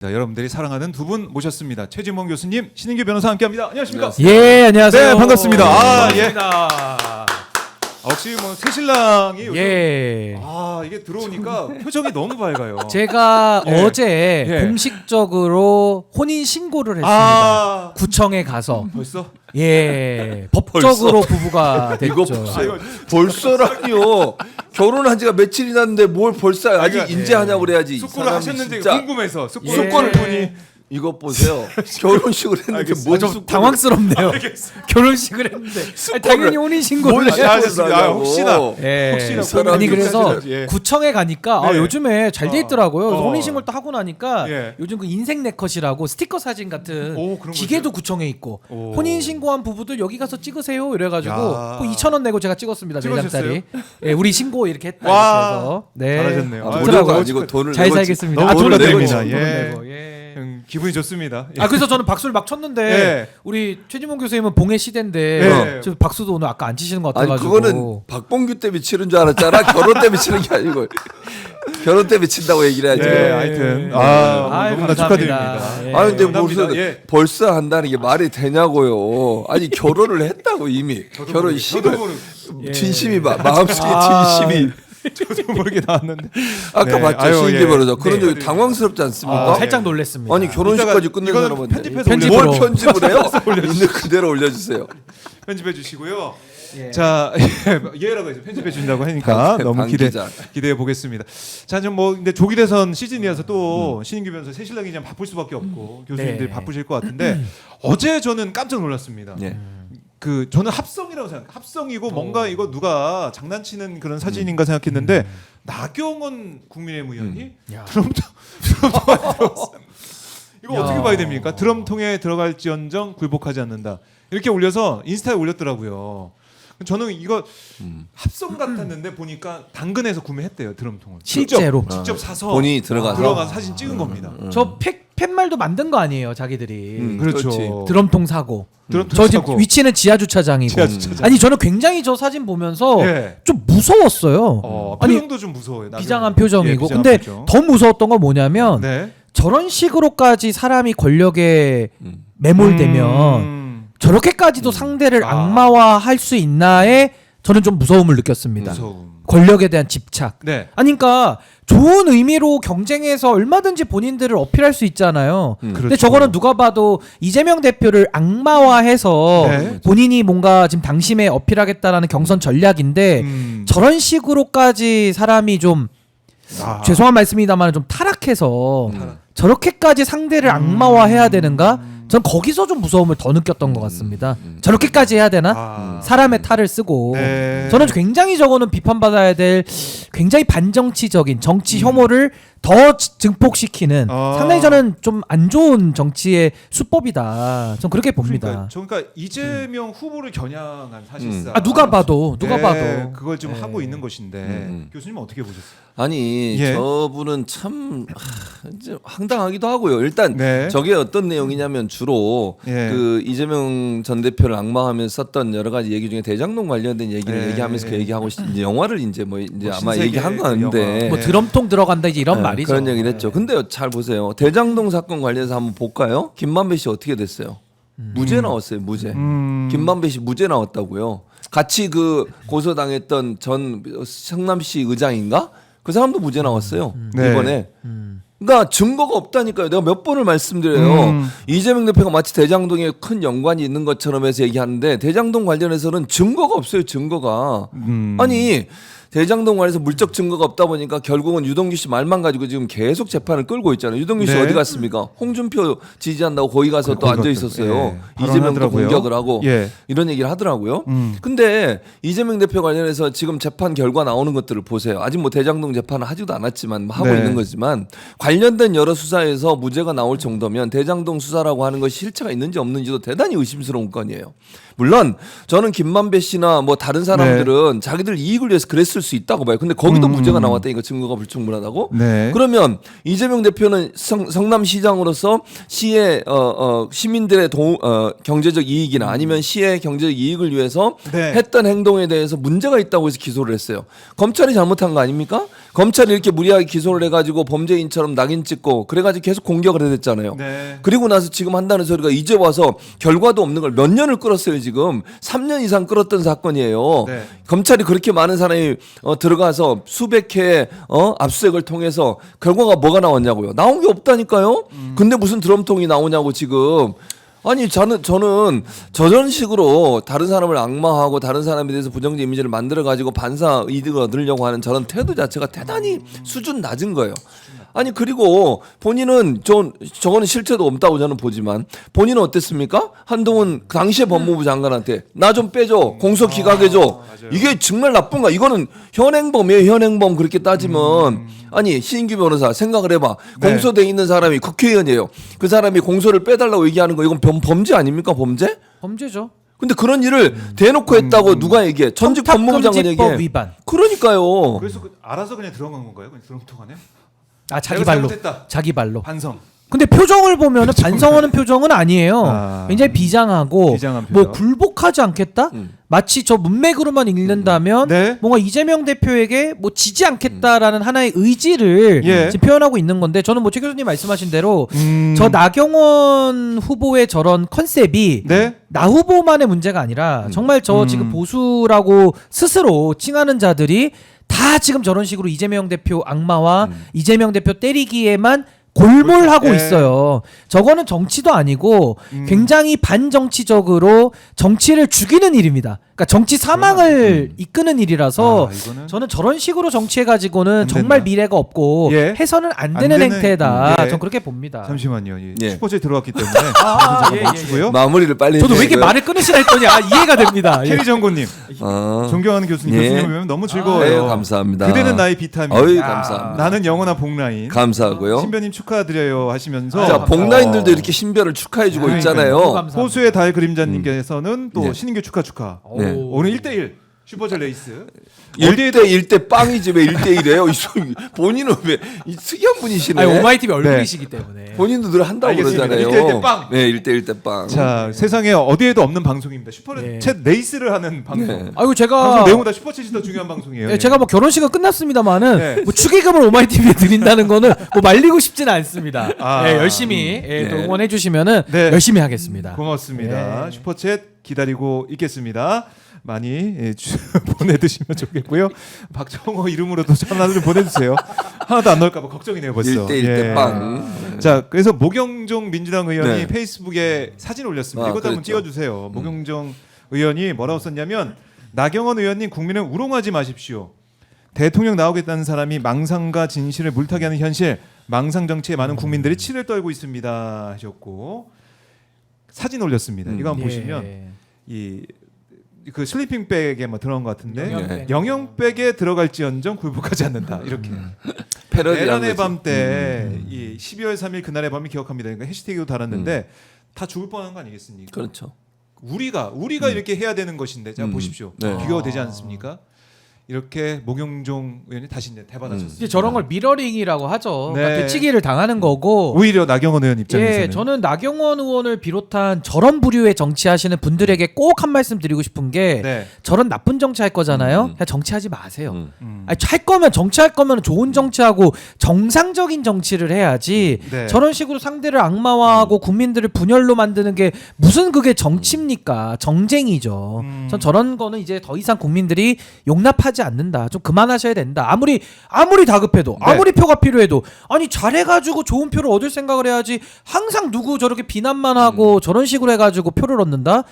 자, 여러분들이 사랑하는 두 분 모셨습니다. 최진봉 교수님, 신인규 변호사와 함께합니다. 안녕하십니까? 예, 안녕하세요. 네, 반갑습니다. 반갑습니다. 역시 뭐 새신랑이 요즘 예. 이게 들어오니까 표정이 너무 밝아요. 제가 예. 어제 예. 공식적으로 혼인 신고를 했습니다. 구청에 가서 벌써? 예, 법적으로 부부가 이거 됐죠. 보세요. 벌써라니요. 결혼한 지가 며칠이 났는데 뭘 벌써 아직 그러니까, 인제하냐고 그래야지. 이 숙고를 사람이 하셨는지 진짜 궁금해서 예. 숙고를 보니 이거 보세요. 결혼식을 했는데 알겠습니다. 뭔 좀 숙고를 당황스럽네요. 결혼식을 했는데 아니, 당연히 혼인 신고를 뭘 해야죠. 알겠습니다. 하냐고. 혹시나. 예. 혹시나 사람이 아니 그래서 예. 구청에 가니까 네. 요즘에 잘 돼 있더라고요. 그래서 어. 혼인신고를 또 하고 나니까 예. 요즘 그 인생 네컷이라고 스티커 사진 같은 오, 그런 기계도 구청에 있고 오. 혼인신고한 부부들 여기 가서 찍으세요 이래가지고 야. 그 2,000원 내고 제가 찍었습니다. 찍으셨어요? 4장짜리. 예, 우리 신고 이렇게 했다. 와. 그래서 네. 잘하셨네요. 무료가 좋더라고요. 아니고 돈을 잘 내고 살겠습니다. 너무 돈을 내고 축하드립니다. 돈을 예. 내고, 예. 기분이 좋습니다. 예. 그래서 저는 박수를 막 쳤는데 예. 우리 최진봉 교수님은 봉의 시대인데 예. 저 박수도 오늘 아까 안 치시는 것 아니 같아가지고. 그거는 박봉규 때문에 치는 줄 알았잖아. 결혼 때문에 치는 게 아니고 결혼 때문에 친다고 얘기를 해야지. 예, 하여튼 아유, 너무나 감사합니다. 축하드립니다. 예. 아 근데 감사합니다. 무슨 예. 벌써 한다는 게 말이 되냐고요. 아니 결혼을 했다고 이미 결혼식을 예. 진심이 마음속에 진심이 저도 모르게 나왔는데. 아까 네. 봤죠 아유, 신기 예. 변호사 그런 네. 적이 당황스럽지 않습니까? 살짝 놀랐습니다. 아니 결혼식까지 이따가 끝낸 이거는 사람한테 편집해서 편집으로. 뭘 편집을 해요? 있는 그대로 올려주세요. 편집해 주시고요. 예. 자, 예라고 해서 편집해 준다고 하니까 너무 방기자. 기대해 보겠습니다. 자, 좀 뭐 근데 조기 대선 시즌이어서 또 신인규 변호사 새 신랑이 좀 바쁠 수밖에 없고 교수님들이 네. 바쁘실 것 같은데 어제 저는 깜짝 놀랐습니다. 예. 그 저는 합성이라고 생각. 합성이고 뭔가 이거 누가 장난치는 그런 사진인가 생각했는데 나경원 국민의힘 의원이 야. 이거 야. 어떻게 봐야 됩니까? 드럼통에 들어갈지언정 굴복하지 않는다. 이렇게 올려서 인스타에 올렸더라고요. 저는 이거 합성 같았는데 보니까 당근에서 구매했대요 드럼통을. 실제로. 직접 사서 본인이 들어가서? 들어가서 사진 찍은 겁니다. 저 팻말도 만든 거 아니에요, 자기들이. 그렇죠. 그렇지. 드럼통 사고. 드럼통 저 지금 사고. 위치는 지하 주차장이고. 지하 주차장. 아니 저는 굉장히 저 사진 보면서 예. 좀 무서웠어요. 아니 표정도 좀 무서워요. 나경원. 비장한 표정이고. 예, 비장한 근데 표정. 더 무서웠던 건 뭐냐면 네. 저런 식으로까지 사람이 권력에 매몰되면 저렇게까지도 상대를 아. 악마화할 수 있나에 저는 좀 무서움을 느꼈습니다. 무서움. 권력에 대한 집착. 네. 아니 그러니까 좋은 의미로 경쟁해서 얼마든지 본인들을 어필할 수 있잖아요. 근데 그렇죠. 저거는 누가 봐도 이재명 대표를 악마화해서 네. 본인이 뭔가 지금 당심에 어필하겠다라는 경선 전략인데 저런 식으로까지 사람이 좀 죄송한 말씀이다만 좀 타락해서 저렇게까지 상대를 악마화해야 되는가? 전 거기서 좀 무서움을 더 느꼈던 것 같습니다. 저렇게까지 해야 되나? 사람의 탈을 쓰고 네. 저는 굉장히 저거는 비판받아야 될 굉장히 반정치적인 정치 혐오를 더 증폭시키는 상당히 저는 좀 안 좋은 정치의 수법이다. 전 그렇게 봅니다. 그러니까 이재명 후보를 겨냥한 사실상. 누가 봐도 네, 봐도 그걸 지금 네. 하고 있는 것인데 교수님은 어떻게 보셨어요? 아니 예. 저분은 참 이제 황당하기도 하고요. 일단 네. 저게 어떤 내용이냐면 주로 예. 그 이재명 전 대표를 악마하면서 썼던 여러 가지 얘기 중에 대장동 관련된 얘기를 네. 얘기하면서 그 얘기하고 이제 영화를 이제 뭐 이제 뭐 아마 신세계 얘기한 거 그 같은데 영화. 뭐 드럼통 들어간다 이제 이런 네, 말이죠. 그런 얘기를 했죠. 근데 잘 보세요. 대장동 사건 관련해서 한번 볼까요? 김만배 씨 어떻게 됐어요? 무죄 나왔어요. 무죄. 김만배 씨 무죄 나왔다고요. 같이 그 고소당했던 전 성남시 의장인가? 그 사람도 무죄 나왔어요. 네. 이번에. 그러니까 증거가 없다니까요. 내가 몇 번을 말씀드려요. 이재명 대표가 마치 대장동에 큰 연관이 있는 것처럼 해서 얘기하는데 대장동 관련해서는 증거가 없어요. 증거가. 아니 대장동 관련해서 물적 증거가 없다 보니까 결국은 유동규 씨 말만 가지고 지금 계속 재판을 끌고 있잖아요. 유동규 씨 네. 어디 갔습니까? 홍준표 지지한다고 거기 가서 또 거기 앉아 갔죠. 있었어요. 예. 이재명도 발언하더라고요. 공격을 하고 예. 이런 얘기를 하더라고요. 근데 이재명 대표 관련해서 지금 재판 결과 나오는 것들을 보세요. 아직 뭐 대장동 재판을 하지도 않았지만 뭐 하고 네. 있는 거지만 관련된 여러 수사에서 무죄가 나올 정도면 대장동 수사라고 하는 것이 실체가 있는지 없는지도 대단히 의심스러운 건이에요. 물론 저는 김만배 씨나 뭐 다른 사람들은 자기들 이익을 위해서 그랬을 있을 수 있다고 봐요. 근데 거기도 무죄가 나왔다니까 증거가 불충분하다고. 네. 그러면 이재명 대표는 성남시장으로서 시의 시민들의 경제적 이익이나 아니면 시의 경제적 이익을 위해서 네. 했던 행동에 대해서 문제가 있다고 해서 기소를 했어요. 검찰이 잘못한 거 아닙니까? 검찰이 이렇게 무리하게 기소를 해가지고 범죄인처럼 낙인 찍고 그래가지고 계속 공격을 해댔잖아요. 네. 그리고 나서 지금 한다는 소리가 이제 와서 결과도 없는 걸 몇 년을 끌었어요. 지금 3년 이상 끌었던 사건이에요. 네. 검찰이 그렇게 많은 사람이 들어가서 수백 회의 압수수색을 통해서 결과가 뭐가 나왔냐고요. 나온 게 없다니까요. 근데 무슨 드럼통이 나오냐고 지금. 아니 저는 저런 식으로 다른 사람을 악마하고 다른 사람에 대해서 부정적 이미지를 만들어 가지고 반사 이득을 얻으려고 하는 저런 태도 자체가 대단히 수준 낮은 거예요. 아니 그리고 본인은 저거는 실체도 없다고 저는 보지만 본인은 어땠습니까? 한동훈 당시의 법무부 장관한테 나 좀 빼줘 공소 기각해줘. 이게 정말 나쁜가? 이거는 현행범이에요. 현행범 그렇게 따지면 아니 신인규 변호사 생각을 해봐. 네. 공소돼 있는 사람이 국회의원이에요. 그 사람이 공소를 빼달라고 얘기하는 거 이건 범죄 아닙니까? 범죄? 범죄죠. 근데 그런 일을 대놓고 했다고 누가 얘기해? 전직 법무부 장관 얘기해. 청탁금지법 위반. 그러니까요. 그래서 알아서 그냥 들어간 건가요? 그냥 드럼통 안에? 아 자기 내가 발로. 잘못했다. 자기 발로. 반성. 근데 표정을 보면은 반성하는 표정은 아니에요. 아. 굉장히 비장하고 비장한 뭐 표정. 굴복하지 않겠다. 마치 저 문맥으로만 읽는다면 네. 뭔가 이재명 대표에게 뭐 지지 않겠다라는 하나의 의지를 예. 지금 표현하고 있는 건데 저는 뭐 최 교수님 말씀하신 대로 음. 저 나경원 후보의 저런 컨셉이 네. 나 후보만의 문제가 아니라 정말 저 지금 보수라고 스스로 칭하는 자들이 다 지금 저런 식으로 이재명 대표 악마와 이재명 대표 때리기에만 골몰하고 예. 있어요. 저거는 정치도 아니고 굉장히 반정치적으로 정치를 죽이는 일입니다. 그러니까 정치 사망을 이끄는 일이라서 아, 이거는 저는 저런 식으로 정치해가지고는 안 정말 된다. 미래가 없고 예. 해서는 안 안 되는 되는, 행태다. 예. 전 그렇게 봅니다. 잠시만요. 이 예. 슈퍼챗 들어왔기 때문에 아, 잠깐 예, 멈추고요. 마무리를 빨리 저도 왜 이렇게 해줘야고요. 말을 끊으시나 했더니 이해가 됩니다. 예. 캐리 정고님, 아. 존경하는 교수님, 예. 교수님 보면 너무 즐거워요. 아유, 감사합니다. 그대는 나의 비타민. 어이 야. 감사합니다. 나는 영원한 복라인. 감사하고요. 신변님 축하드려요 하시면서 자 복라인들도 이렇게 신별을 축하해주고 아이고, 있잖아요. 감사합니다. 호수의 달 그림자님께서는 또 네. 신인규 축하. 네. 오늘 1대1 슈퍼챗 레이스. 1대1대 빵이지 왜 1대1이에요? 본인은 왜 특이한 분이시네. 아니 오마이TV 얼굴이시기 때문에. 본인도 늘 한다고 알겠습니다. 그러잖아요. 1대1 대 빵. 네, 1대1대 빵. 자, 세상에 어디에도 없는 방송입니다. 슈퍼챗 네. 레이스를 하는 방송. 네. 아이고 제가 방송 내용보다 슈퍼챗이 더 중요한 방송이에요. 예, 제가 뭐 결혼식은 끝났습니다만은 네. 뭐 축의금을 오마이TV에 드린다는 거는 뭐 말리고 싶지는 않습니다. 아. 예, 열심히 또 네. 응원해 주시면은 네. 열심히 하겠습니다. 고맙습니다. 네. 슈퍼챗 기다리고 있겠습니다. 많이 보내드시면 좋겠고요. 박정호 이름으로도 전화를 좀 보내주세요. 하나도 안 넣을까봐 걱정이네요 벌써. 1대1대 빵. 자, 그래서 모경종 민주당 의원이 네. 페이스북에 사진 올렸습니다. 아, 이것도 한번 그랬죠. 띄워주세요. 모경종 의원이 뭐라고 썼냐면 나경원 의원님 국민을 우롱하지 마십시오. 대통령 나오겠다는 사람이 망상과 진실을 물타기 하는 현실, 망상 정치에 많은 국민들이 치를 떨고 있습니다 하셨고 사진 올렸습니다. 이거 한번 보시면 이 그 슬리핑백에 뭐 들어간 것 같은데 영영백. 영영백에 들어갈지언정 굴복하지 않는다 이렇게 패러디한 내란의 거지. 밤 때 이 12월 3일 그날의 밤을 기억합니다. 그러니까 해시태그도 달았는데 다 죽을 뻔한 거 아니겠습니까? 그렇죠. 우리가 이렇게 해야 되는 것인데 자 보십시오. 네. 비교가 되지 않습니까? 이렇게 모경종 의원이 다시 이제 대받아쳤습니다. 이제 저런 걸 미러링이라고 하죠. 네. 그러니까 되치기를 당하는 거고. 오히려 나경원 의원 입장에서는 예, 저는 나경원 의원을 비롯한 저런 부류의 정치하시는 분들에게 꼭 한 말씀 드리고 싶은 게 네. 저런 나쁜 정치할 거잖아요. 그냥 정치하지 마세요. 음. 아니, 할 거면 정치할 거면 좋은 정치하고 정상적인 정치를 해야지. 네. 저런 식으로 상대를 악마화하고 국민들을 분열로 만드는 게 무슨 그게 정치입니까? 정쟁이죠. 전 저런 거는 이제 더 이상 국민들이 용납하지 않는다. 좀 그만하셔야 된다. 아무리 다급해도 네. 아무리 표가 필요해도 아니 잘해가지고 좋은 표를 얻을 생각을 해야지. 항상 누구 저렇게 비난만 하고 저런 식으로 해가지고 표를 얻는다.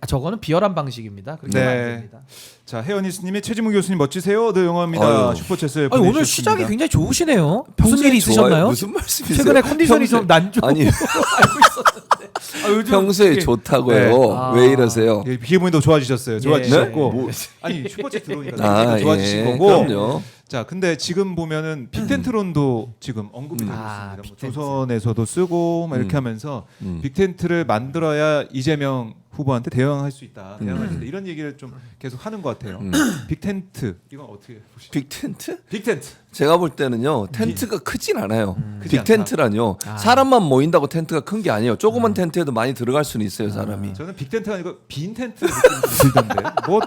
저거는 비열한 방식입니다. 그렇게 네. 하면 안 됩니다. 자 혜원이스님이 최지문 교수님 멋지세요. 늘 영화입니다. 아유. 슈퍼챗을 아니, 보내주셨습니다. 오늘 시작이 굉장히 좋으시네요. 무슨 평소에 일이 좋아요? 있으셨나요? 무슨 말씀이세요? 최근에 컨디션이 좀 난 좋고 아니 알고 있었는데. 요즘 평소에 이게- 좋다고요. 네. 아. 왜 이러세요? 예, 기분도 좋아지셨어요. 좋아지셨고 네? 뭐- 아니 슈퍼챗 들어오니까 아, 좋아지신 예, 거고. 그럼요. 자, 근데 지금 보면은 빅텐트론도 지금 언급이 되고 아, 있습니다. 뭐 빅텐트. 조선에서도 쓰고 막 이렇게 하면서 음. 빅텐트를 만들어야 이재명 후보한테 대응할 수 있다. 대응할 수 있다. 이런 얘기를 좀 계속 하는 것 같아요. 빅텐트 이건 어떻게 보시죠? 빅텐트? 빅텐트. 제가 볼 때는요 텐트가 크진 않아요. 크지 빅텐트라뇨 사람만 모인다고 텐트가 큰 게 아니에요. 조그만 텐트에도 많이 들어갈 수는 있어요 사람이. 저는 빅텐트가 아니고 빈 텐트 느낌이 들던데. 뭐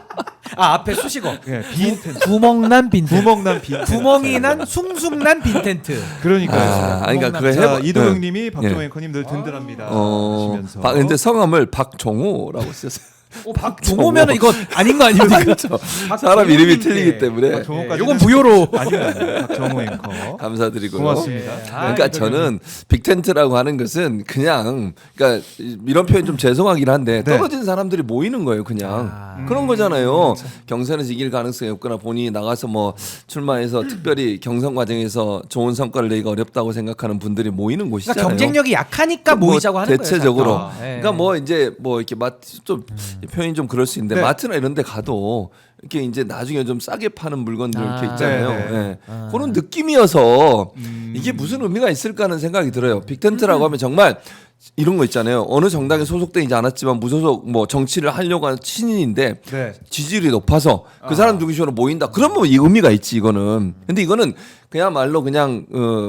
앞에 수식어. 예, 빈 텐트. 구멍난 빈텐트. 구멍난 빈 텐트. 구멍이 난 숭숭난 빈텐트. 그러니까요. 그러니까 그거 자, 해봐. 이도영님이 박종호 네. 앵커님 늘 든든합니다. 하시면서. 근데 성함을 박종호라고 쓰셨어요. 박종호면은 이거 아닌 거 아닙니까? 그렇죠. 사람 이름이 틀리기 때문에. 박종호까지는 요건 무효로. 아닙니다. 박정호 앵커. 감사드리고요. 고맙습니다. 그러니까 저는 빅텐트라고 하는 것은 그냥 그러니까 이런 표현 좀 죄송하긴 한데 네. 떨어진 사람들이 모이는 거예요, 그냥. 그런 거잖아요. 경선에서 이길 가능성이 없거나 본인이 나가서 뭐 출마해서 특별히 경선 과정에서 좋은 성과를 내기가 어렵다고 생각하는 분들이 모이는 곳이잖아요. 그러니까 경쟁력이 약하니까 뭐 모이자고 하는 대체적으로. 거예요. 네. 그러니까 뭐 이제 뭐 이렇게 좀 표현이 좀 그럴 수 있는데 네. 마트나 이런 데 가도 이렇게 이제 나중에 좀 싸게 파는 물건들 이렇게 있잖아요. 네, 네. 예. 그런 느낌이어서 이게 무슨 의미가 있을까 하는 생각이 들어요. 빅텐트라고 하면 정말 이런 거 있잖아요. 어느 정당에 소속되지 않았지만 무소속 뭐 정치를 하려고 하는 신인인데 네. 지지율이 높아서 그 사람 중심으로 모인다. 그러면 이 의미가 있지 이거는. 근데 이거는 그야말로 그냥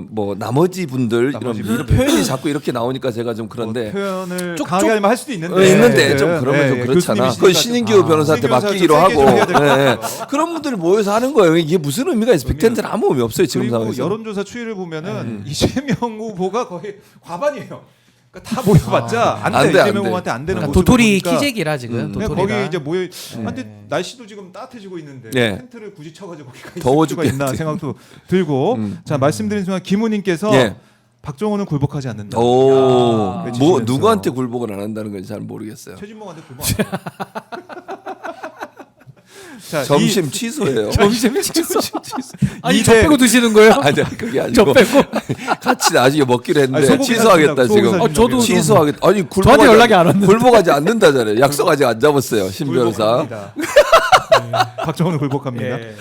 뭐 나머지 분들 이런 표현이 자꾸 이렇게 나오니까 제가 좀 그런데 표현을 쪽- 강하게 하면 할 수도 있는데. 있는데 좀 그러면 좀 그렇잖아. 그 신인규 변호사한테 신인규 맡기기로 변호사 좀 하고 세게 좀 해야 될 것 예. 같아요. 그런 분들이 모여서 하는 거예요. 이게 무슨 의미가 있어? 빅텐트는 아무 의미 없어요 지금 그리고 상황에서. 여론조사 추이를 보면은 이재명 후보가 거의 과반이에요. 그러니까 다 모여봤자 안 돼. 안 돼, 안 이재명 돼. 후보한테 안 되는 그러니까 모습을 도토리 보니까 키재기라 지금. 그냥 도토리가. 거기 이제 모여. 근데 날씨도 지금 따뜻해지고 있는데 네. 텐트를 굳이 쳐가지고 거기가 더워 있을 수가 있나 죽겠지. 생각도 들고. 자 말씀드린 순간 김우님께서 예. 박정호는 굴복하지 않는다. 오, 야, 뭐 외치시면서. 누구한테 굴복을 안 한다는 건지 잘 모르겠어요. 최진봉한테 굴복. 자, 점심 취소해요. 점심 취소. 아니 이대- 저 빼고 드시는 거예요? 아니 그게 저 아니고 빼고. 같이 나중에 먹기로 했는데 아니, 소고기 취소하겠다 사준다고, 지금. 소고기 저도 취소하겠다. 아니 저한테 연락이 안 왔는데. 굴복하지 않는다잖아요. 약속 아직 안 잡았어요. 신 변호사. 굴복합니다. 박정호는 굴복합니다. 예.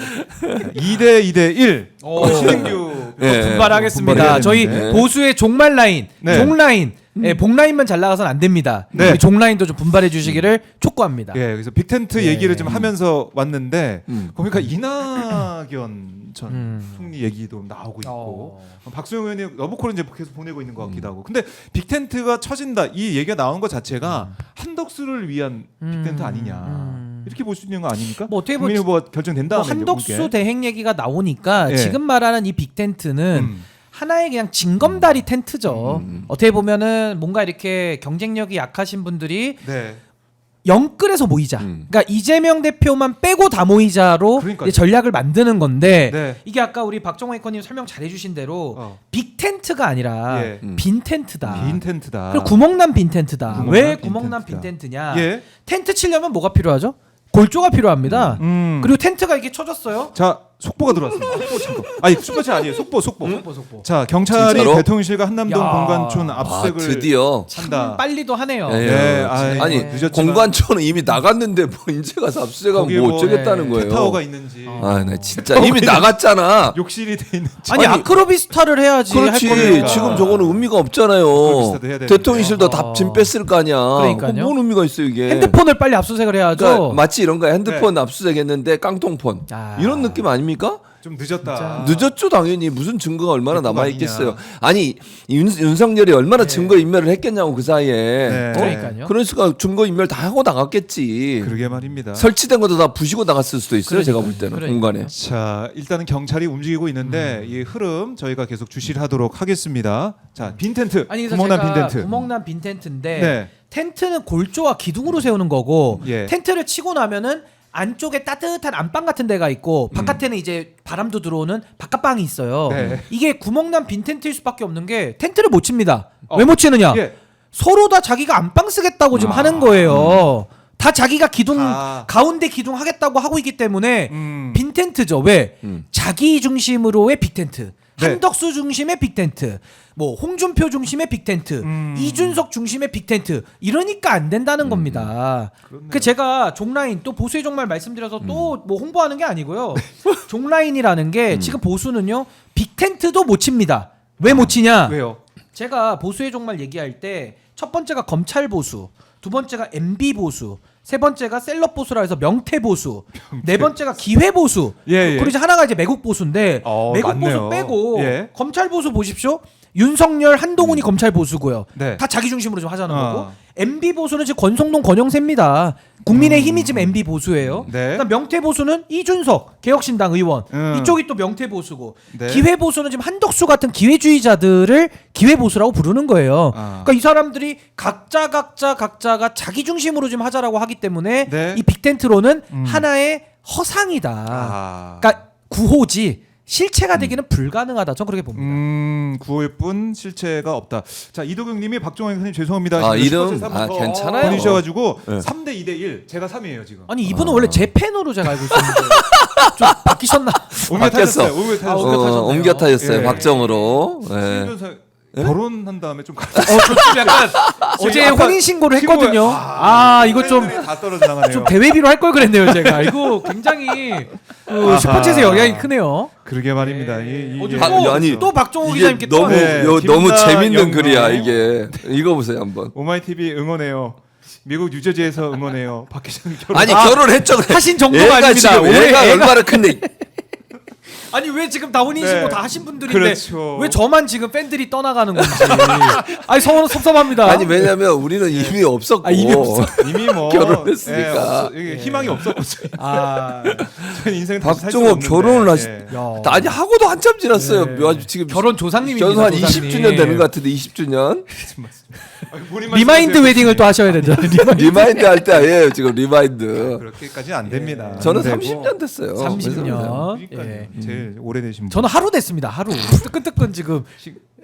2대 1. 오. 신인규. 예. 분발하겠습니다. 분발해야 저희 되는데. 보수의 종말 라인, 네. 종 라인, 복 라인만 잘 나가서는 안 됩니다. 네. 우리 종 라인도 좀 분발해 주시기를 촉구합니다. 예, 그래서 빅텐트 예. 얘기를 좀 하면서 왔는데 보니까 음. 이낙연 전 총리 얘기도 나오고 있고 박수영 의원이 러브콜을 이제 계속 보내고 있는 것 같기도 하고. 근데 빅텐트가 쳐진다 이 얘기가 나온 것 자체가 한덕수를 위한 빅텐트 아니냐 이렇게 볼 수 있는 거 아닙니까? 뭐 어떻게 국민 후보가 결정된 뭐 다음에 한덕수 대행 얘기가 나오니까 예. 지금 말하는 이 빅텐트는 하나의 그냥 징검다리 텐트죠. 음. 어떻게 보면은 뭔가 이렇게 경쟁력이 약하신 분들이 네. 영끌에서 모이자. 그러니까 이재명 대표만 빼고 다 모이자로 그러니까요. 이제 전략을 만드는 건데 네. 이게 아까 우리 박정호 앵커님 설명 잘해주신 대로 어. 빅 텐트가 아니라 예. 빈 텐트다. 빈 텐트다. 그리고 구멍난 빈 텐트다. 구멍난 왜 빈 구멍난 빈 텐트다. 텐트냐? 예. 텐트 치려면 뭐가 필요하죠? 골조가 필요합니다. 그리고 텐트가 이게 쳐졌어요. 자 속보가 들어왔습니다. 속보 참고. 아니 속보치 아니에요. 속보. 속보. 자 경찰이 진짜로? 대통령실과 한남동 야. 본관촌 아 압수색을 드디어. 한다. 빨리도 하네요. 예. 네, 아니 늦었지만 공관초는 이미 나갔는데 뭐 이제 가서 압수수색하면 거기에 뭐 어쩌겠다는 예, 거예요. 타워가 있는지 아, 나 진짜 이미 나갔잖아. 욕실이 돼 있는지 아니 아크로비스타를 해야지. 그렇지. 할 거니까. 지금 저거는 의미가 없잖아요. 비슷하도 해야 되는데. 대통령실도 다 짐 뺐을 거 아니야. 그러니까요. 그럼 뭔 의미가 있어 이게. 핸드폰을 빨리 압수색을 해야죠. 그러니까 마치 이런 거야. 핸드폰 압수수색했는데 깡통폰. 아. 이런 느낌 아닙니까? 좀 늦었다. 늦었죠 당연히. 무슨 증거가 얼마나 그거 남아 있겠어요. 아니냐. 아니 윤석열이 얼마나 증거 인멸을 했겠냐고 그 사이에. 네. 그러니까요. 그러니까 증거 인멸 다 하고 나갔겠지. 그러게 말입니다. 설치된 것도 다 부시고 나갔을 수도 있어요. 제가 볼 때는 그러니까요. 공간에. 자 일단은 경찰이 움직이고 있는데 이 흐름 저희가 계속 주시를 하도록 하겠습니다. 자 빈 텐트, 아니 그래서 구멍난 제가 빈 텐트. 구멍난 빈 텐트인데 네. 텐트는 골조와 기둥으로 세우는 거고 예. 텐트를 치고 나면은 안쪽에 따뜻한 안방 같은 데가 있고 바깥에는 이제 바람도 들어오는 바깥방이 있어요. 네. 이게 구멍난 빈 텐트일 수밖에 없는 게 텐트를 못 칩니다. 왜 못 치느냐? 예. 서로 다 자기가 안방 쓰겠다고 지금 하는 거예요. 다 자기가 기둥 아. 가운데 기둥 하겠다고 하고 있기 때문에 빈 텐트죠. 왜? 자기 중심으로의 빅 텐트. 네. 한덕수 중심의 빅 텐트, 뭐 홍준표 중심의 빅 텐트, 이준석 중심의 빅 텐트 이러니까 안 된다는 겁니다. 그렇네요. 그 제가 종라인 또 보수의 종말 말씀드려서 또 뭐 홍보하는 게 아니고요. 종라인이라는 게 지금 보수는요 빅 텐트도 못 칩니다. 왜 못 치냐? 왜요? 제가 보수의 종말 얘기할 때 첫 번째가 검찰 보수, 두 번째가 MB 보수, 세 번째가 셀럽 보수라 해서 명태 보수, 네 번째가 기회 보수, 그리고 이제 하나가 이제 매국 보수인데 매국 맞네요. 보수 빼고 예. 검찰 보수 보십시오. 윤석열, 한동훈이 검찰 보수고요. 네. 다 자기 중심으로 좀 하자는 거고. MB 보수는 지금 권성동, 권영세입니다. 국민의힘이 지금 MB 보수예요. 네. 그다음 명태 보수는 이준석 개혁신당 의원. 이쪽이 또 명태 보수고. 네. 기회 보수는 지금 한덕수 같은 기회주의자들을 기회 보수라고 부르는 거예요. 그러니까 이 사람들이 각자가 자기 중심으로 좀 하자라고 하기 때문에 네. 이 빅텐트로는 하나의 허상이다. 그러니까 구호지. 실체가 되기는 불가능하다. 전 그렇게 봅니다. 구호일 뿐 실체가 없다. 자, 이도경님이 박종원 선생님 죄송합니다. 아, 이름? 슈퍼챗 괜찮아요. 보내주셔가지고 네. 3대 2대 1. 제가 3이에요 지금. 아니 이분은 원래 제 팬으로 제가 알고 있었는데 좀 바뀌셨나? 옮겨 바뀌었어. 타셨어요. 옮겨 타셨어요. 타셨네요. 옮겨 타셨어요. 예. 박정으로. 예. 신변사 결혼한 다음에 좀 좀 약간 어제 아까 혼인 신고를 신고에- 했거든요. 이거 좀 다 떨어져 나가네요. 좀 대회비로 할 걸 그랬네요 제가. 이거 굉장히 슈퍼챗의 영향이 크네요. 그러게 말입니다. 이게 어제 아니, 또 박정호 이게 기자님께 너무 네, 너무 김나 재밌는 영광. 글이야 이게. 읽어보세요 한번. 오마이TV 응원해요. 미국 뉴저지에서 응원해요. 박 기자님 결혼. 아니 결혼했죠. 하신 정도가 얘가 아닙니다. 지금 왜 얘가 애가- 얼마나 큰데. 아니 왜 지금 다 혼인 신고 네. 다 하신 분들인데 그렇죠. 왜 저만 지금 팬들이 떠나가는 건지. 아니 섭섭합니다. 아니 왜냐면 우리는 이미 없었고. 이미 없어. 이미 뭐 결혼했으니까. 이게 희망이 없었고 저희 인생 박정호 결혼을 하시. 야. 아니 하고도 한참 지났어요. 네. 지금 결혼 조상님입니다. 저도 한 조상님. 20주년 되는 것 같은데 20주년. 리마인드 웨딩을 또 하셔야 되죠. 리마인드 할 때 아니에요 지금 리마인드. 그렇게까지는 안 됩니다. 저는 안 되고. 30년 됐어요. 30년. 그러니까 예. 제일 오래되신 분. 저는 하루 됐습니다. 하루. 뜨끈뜨끈 지금.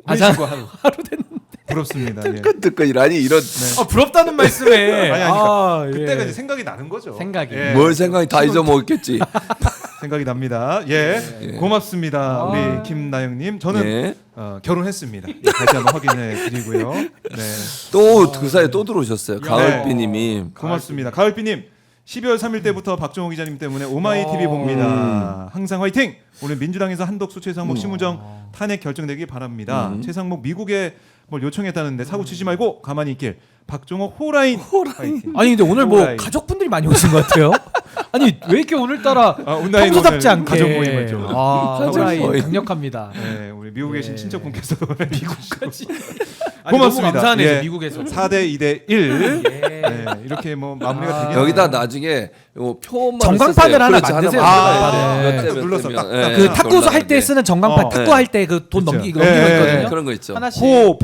아장 하루 하루 됐는데. 부럽습니다. 예. 뜨끈뜨끈이라니 이런 부럽다는 말씀에. 아니, 그러니까 예. 그때가 이제 생각이 나는 거죠. 생각이. 예. 뭘 생각이 다 잊어먹었겠지. 생각이 납니다. 예, 고맙습니다. 우리 김나영님. 저는 예. 결혼했습니다. 예, 다시 한번 확인해 드리고요. 네, 또 그 사이에 또 들어오셨어요. 가을비님이. 고맙습니다. 가을비님. 12월 3일 때부터 박정호 기자님 때문에 오마이 TV 봅니다. 항상 화이팅! 오늘 민주당에서 한덕수, 최상목, 심우정 탄핵 결정되길 바랍니다. 최상목 미국에 뭘 요청했다는데 사고 치지 말고 가만히 있길. 박정호 호라인. 화이팅. 아니 근데 오늘 뭐 호라인. 가족분들이 많이 오신 것 같아요. 아니 왜 이렇게 오늘따라 온라인 평소답지 오늘 않게 가족 모임을 좀. 가족 호라인 모임. 강력합니다. 네, 우리 미국에 계신 친척분께서도 미국까지. 아니, 고맙습니다. 너무 감사하네요. 예. 미국에서. 4대 2대 1. 예. 네, 이렇게 뭐 마무리가 되겠네요. 여기다 나중에 요 표만 전광판을 하나 만드세요. 딱 눌러서 딱. 그 탁구 할 때 쓰는 전광판 탁구 할 때 그 돈 그쵸. 넘기고 예, 넘기는 예, 거거든요. 그런 거 있죠. 하나씩. 오.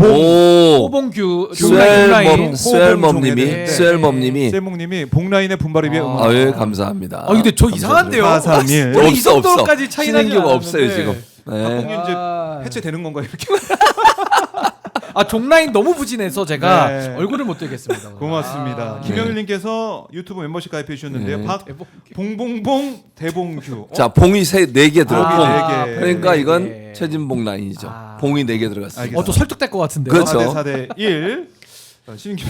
호봉규 온라인. 스웰멈님이 네. 스웰멈님이. 셀목님이 복라인의 분발을 위해 응원. 아유 감사합니다. 아 근데 저 이상한데요. 431. 원래 이 없어 없어. 정도로까지 차이 나지 신인규가 없어요 않았는데. 지금. 네. 박봉규 이제 아. 해체되는 건가요 이렇게? 종라인 너무 부진해서 제가 네. 얼굴을 못 들겠습니다. 고맙습니다. 김영일님께서 유튜브 멤버십 가입해 주셨는데요. 네. 박봉봉봉 대봉규. 자 봉이 4개 들었고. 봉이 4개. 그러니까 네. 이건 최진봉 라인이죠. 아. 봉이 4개 들어갔어요. 알겠습니다. 또 설득될 것 같은데요. 그렇죠. 4대 1. 신인규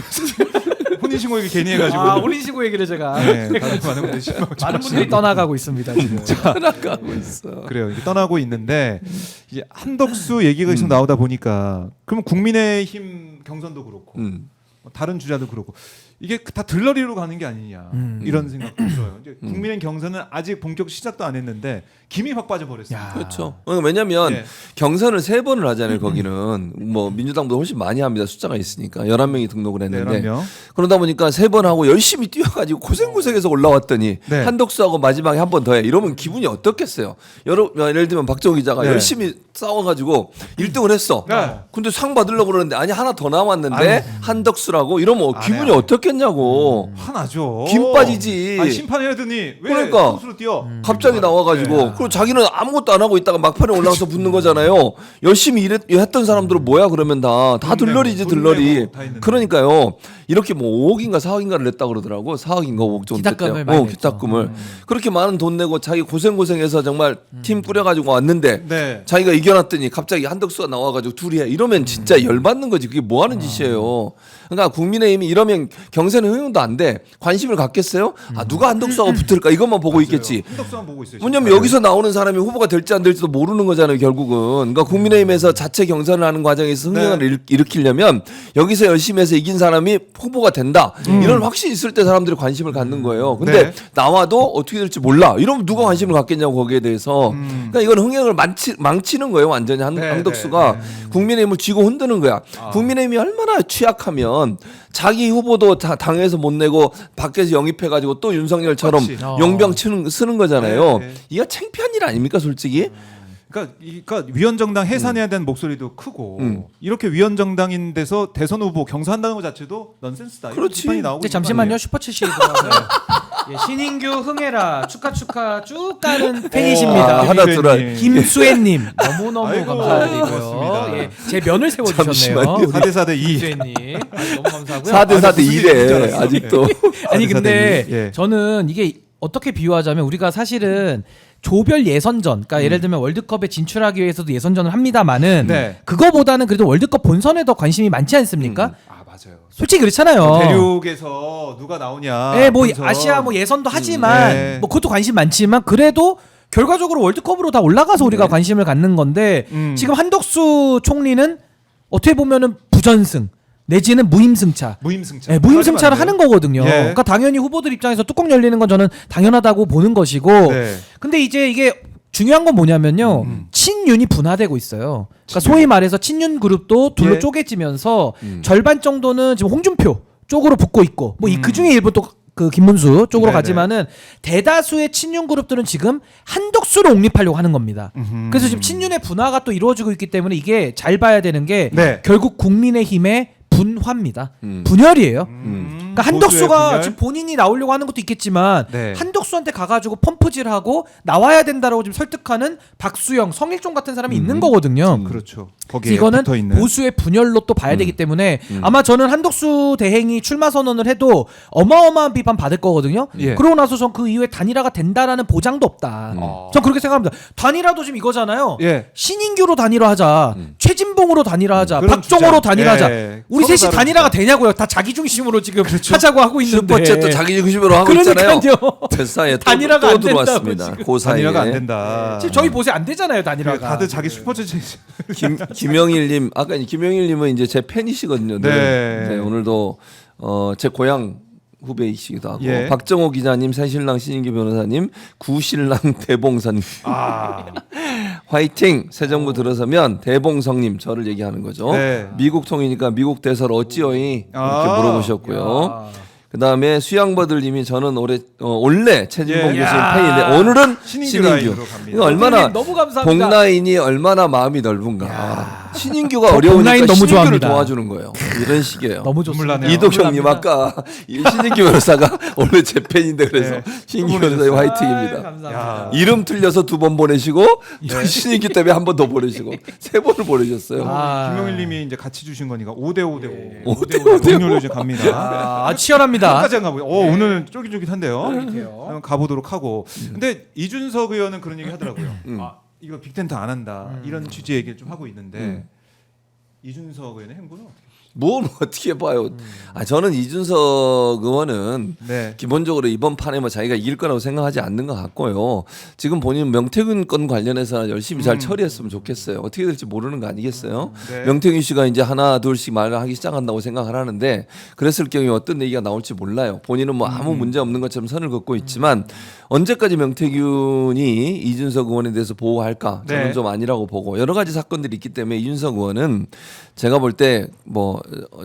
혼인신고 얘기 괜히 해가지고. 혼인신고 얘기를 제가 네, 다른 많은 분들이 실망 많은 분들이 떠나가고 있습니다 지금. 나가고 있어. 그래요. 이게 떠나고 있는데 이제 한덕수 얘기가 계속 나오다 보니까 그러면 국민의힘 경선도 그렇고 다른 주자도 그렇고 이게 다 들러리로 가는 게 아니냐 이런 생각도 들어요. 이제 국민의힘 경선은 아직 본격 시작도 안 했는데 김이 확 빠져버렸어요. 그렇죠. 왜냐면 네. 경선을 3번을 하잖아요. 거기는 뭐 민주당보다 훨씬 많이 합니다. 숫자가 있으니까 11명이 등록을 했는데 11명. 그러다 보니까 3번 하고 열심히 뛰어가지고 고생고생해서 올라왔더니 네. 한덕수하고 마지막에 한 번 더 해. 이러면 기분이 어떻겠어요. 예를 들면 박정호 기자가 네. 열심히 싸워가지고 1등을 했어. 네. 근데 상 받으려고 그러는데 아니 하나 더 남았는데 아유. 한덕수라고 이러면 안 기분이 해요. 어떻겠냐고. 화나죠. 김 빠지지. 아니, 심판해야더니 왜 그러니까. 선수로 뛰어? 갑자기 나와가지고 네. 그리고 자기는 아무것도 안 하고 있다가 막판에 올라가서 붙는 거잖아요. 열심히 했던 사람들은 뭐야 그러면 다 돈 들러리지 내고, 돈 들러리. 내고 다 했는데. 그러니까요. 이렇게 뭐 5억인가 4억인가를 냈다 그러더라고. 4억인가 5억 정도 기탁금을 냈대요. 많이 냈죠. 기탁금을. 그렇게 많은 돈 내고 자기 고생해서 정말 팀 꾸려가지고 왔는데 네. 자기가 이겨놨더니 갑자기 한덕수가 나와가지고 둘이 해. 이러면 진짜 열받는 거지. 그게 뭐 하는 짓이에요. 그러니까 국민의힘이 이러면 경선에 흥행도 안 돼. 관심을 갖겠어요? 아 누가 한덕수하고 붙을까 이것만 보고 있겠지. 한덕수만 보고 있어요. 왜냐면 여기서 나오는 사람이 후보가 될지 안 될지도 모르는 거잖아요, 결국은. 그러니까 국민의힘에서 자체 경선을 하는 과정에서 흥행을 일으키려면 여기서 열심히 해서 이긴 사람이 후보가 된다. 이런 확신이 있을 때 사람들이 관심을 갖는 거예요. 근데 네. 나와도 어떻게 될지 몰라. 이러면 누가 관심을 갖겠냐고 거기에 대해서. 그러니까 이건 흥행을 망치는 거예요, 완전히 네, 한덕수가. 국민의힘을 쥐고 흔드는 거야. 국민의힘이 얼마나 취약하면 자기 후보도 당에서 못 내고 밖에서 영입해가지고 또 윤석열처럼 그렇지. 용병 쓰는 거잖아요. 네, 네. 이거 창피한 일 아닙니까, 솔직히? 그러니까 위원정당 해산해야 되는 목소리도 크고 이렇게 위원정당인 데서 대선 후보 경선한다는 것 자체도 넌센스다. 이런 그렇지. 비판이 나오고 이제 있는 거 잠시만요. 아니에요? 슈퍼챗이 들어와서 예, 신인규 흥해라 축하 쭉 가는 팬이십니다. 하나 들어. 김수혜님 너무너무 아이고, 감사드리고요. 고맙습니다. 예, 제 면을 세워주셨네요. 잠시만요. 4대 2. 김수혜님 너무 감사하고요. 4대4대 무슨 일인 줄 2래 알았어. 아직도. 아니 근데 4대 2. 예. 저는 이게 어떻게 비유하자면 우리가 사실은 조별 예선전, 그러니까 예를 들면 월드컵에 진출하기 위해서도 예선전을 합니다만은 네. 그거보다는 그래도 월드컵 본선에 더 관심이 많지 않습니까? 아 맞아요. 솔직히 그렇잖아요. 대륙에서 누가 나오냐. 네, 뭐 본선. 아시아 뭐 예선도 하지만 네. 뭐 그것도 관심 많지만 그래도 결과적으로 월드컵으로 다 올라가서 우리가 관심을 갖는 건데 지금 한덕수 총리는 어떻게 보면은 부전승 내지는 무임승차. 무임승차. 네, 무임승차를 하는 거거든요. 예. 그러니까 당연히 후보들 입장에서 뚜껑 열리는 건 저는 당연하다고 보는 것이고. 네. 근데 이제 이게 중요한 건 뭐냐면요. 친윤이 분화되고 있어요. 그러니까 소위 말해서 친윤 그룹도 둘로 예. 쪼개지면서 절반 정도는 지금 홍준표 쪽으로 붙고 있고 뭐 그 중에 일부 또 그 김문수 쪽으로 네네. 가지만은 대다수의 친윤 그룹들은 지금 한덕수를 옹립하려고 하는 겁니다. 그래서 지금 친윤의 분화가 또 이루어지고 있기 때문에 이게 잘 봐야 되는 게 네. 결국 국민의힘의 분화입니다. 분열이에요. 그러니까 한덕수가 분열? 지금 본인이 나오려고 하는 것도 있겠지만 네. 한덕수한테 가가지고 펌프질하고 나와야 된다라고 지금 설득하는 박수영, 성일종 같은 사람이 있는 거거든요. 그렇죠. 그래서 거기에 이거는 붙어 있는. 보수의 분열로 또 봐야 되기 때문에 아마 저는 한덕수 대행이 출마 선언을 해도 어마어마한 비판 받을 거거든요. 예. 그러고 나서 전 그 이후에 단일화가 된다라는 보장도 없다. 전 그렇게 생각합니다. 단일화도 지금 이거잖아요. 예. 신인규로 단일화하자, 최진봉으로 단일화하자, 그런 박정호로 주장. 단일화하자. 예. 우리 서로 셋이 다른 단일화가 주장. 되냐고요? 다 자기 중심으로 지금 하자고 하고 있는데. 슈퍼챗도 자기 중심으로 하고 있잖아요. 그러니까요. 대사에 단일화가 또 안 된다고 들어왔습니다. 지금. 그 사이에. 단일화가 안 된다. 지금 저희 보세 안 되잖아요, 단일화가. 다들 자기 슈퍼챗 김영일님 아까 김영일님은 이제 제 팬이시거든요. 네. 네, 오늘도 제 고향 후배이시기도 하고 예. 박정호 기자님, 새신랑 신인기 변호사님, 구신랑 대봉사님 아. 화이팅! 새 정부 들어서면 대봉성님 저를 얘기하는 거죠. 네. 미국 통이니까 미국 대사를 어찌어이 이렇게 아. 물어보셨고요. 그다음에 수양버들님이 저는 원래 최진봉 예. 교수님 야. 팬인데 오늘은 신인규 신인규. 라인으로 갑니다. 이거 얼마나 선생님, 너무 감사합니다. 봉라인이 얼마나 마음이 넓은가. 신인규가 저 어려우니까 봉라인 너무 신인규를 좋아합니다. 도와주는 거예요. 이런 식이에요. 너무 좋습니다. 눈물 나네요. 이독형님 아까 이 신인규 변호사가 원래 제 팬인데 그래서 네. 신인규 변호사님 아유, 화이팅입니다. 감사합니다. 야. 이름 틀려서 2번 보내시고 신인규 때문에 한 번 더 보내시고 3번을 보내셨어요. 아. 김영일님이 이제 같이 주신 거니까 5대5대5. 5대5 동료로 이제 갑니다. 치열합니다. 끝까지 안 가고. 오늘 쫄깃쫄깃한데요. 쫄깃해요. 한번 가보도록 하고. 근데 이준석 의원은 그런 얘기 하더라고요. 아 이거 빅텐트 안 한다. 이런 취지 얘기를 좀 하고 있는데 이준석 의원의 행보는 어떻게? 뭘 어떻게 봐요? 저는 이준석 의원은 네. 기본적으로 이번 판에 뭐 자기가 이길 거라고 생각하지 않는 것 같고요. 지금 본인 명태균 건 관련해서 열심히 잘 처리했으면 좋겠어요. 어떻게 될지 모르는 거 아니겠어요? 네. 명태균 씨가 이제 하나 둘씩 말을 하기 시작한다고 생각을 하는데 그랬을 경우에 어떤 얘기가 나올지 몰라요. 본인은 뭐 아무 문제 없는 것처럼 선을 긋고 있지만 언제까지 명태균이 이준석 의원에 대해서 보호할까? 저는 네. 좀 아니라고 보고 여러 가지 사건들이 있기 때문에 이준석 의원은 제가 볼 때 뭐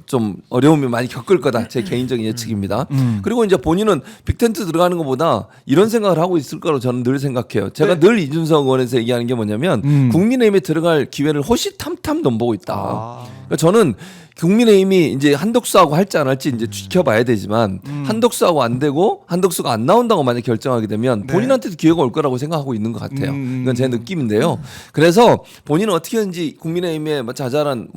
좀 어려움이 많이 겪을 거다. 제 개인적인 예측입니다. 그리고 이제 본인은 빅텐트 들어가는 것보다 이런 생각을 하고 있을 거라고 저는 늘 생각해요. 제가 늘 이준석 의원에서 얘기하는 게 뭐냐면 국민의힘에 들어갈 기회를 호시탐탐 넘보고 있다. 아. 그러니까 저는 국민의힘이 이제 한덕수하고 할지 안 할지 이제 지켜봐야 되지만 한덕수하고 안 되고 한덕수가 안 나온다고 만약 결정하게 되면 네. 본인한테도 기회가 올 거라고 생각하고 있는 것 같아요. 이건 제 느낌인데요. 그래서 본인은 어떻게든지 국민의힘의 자잘한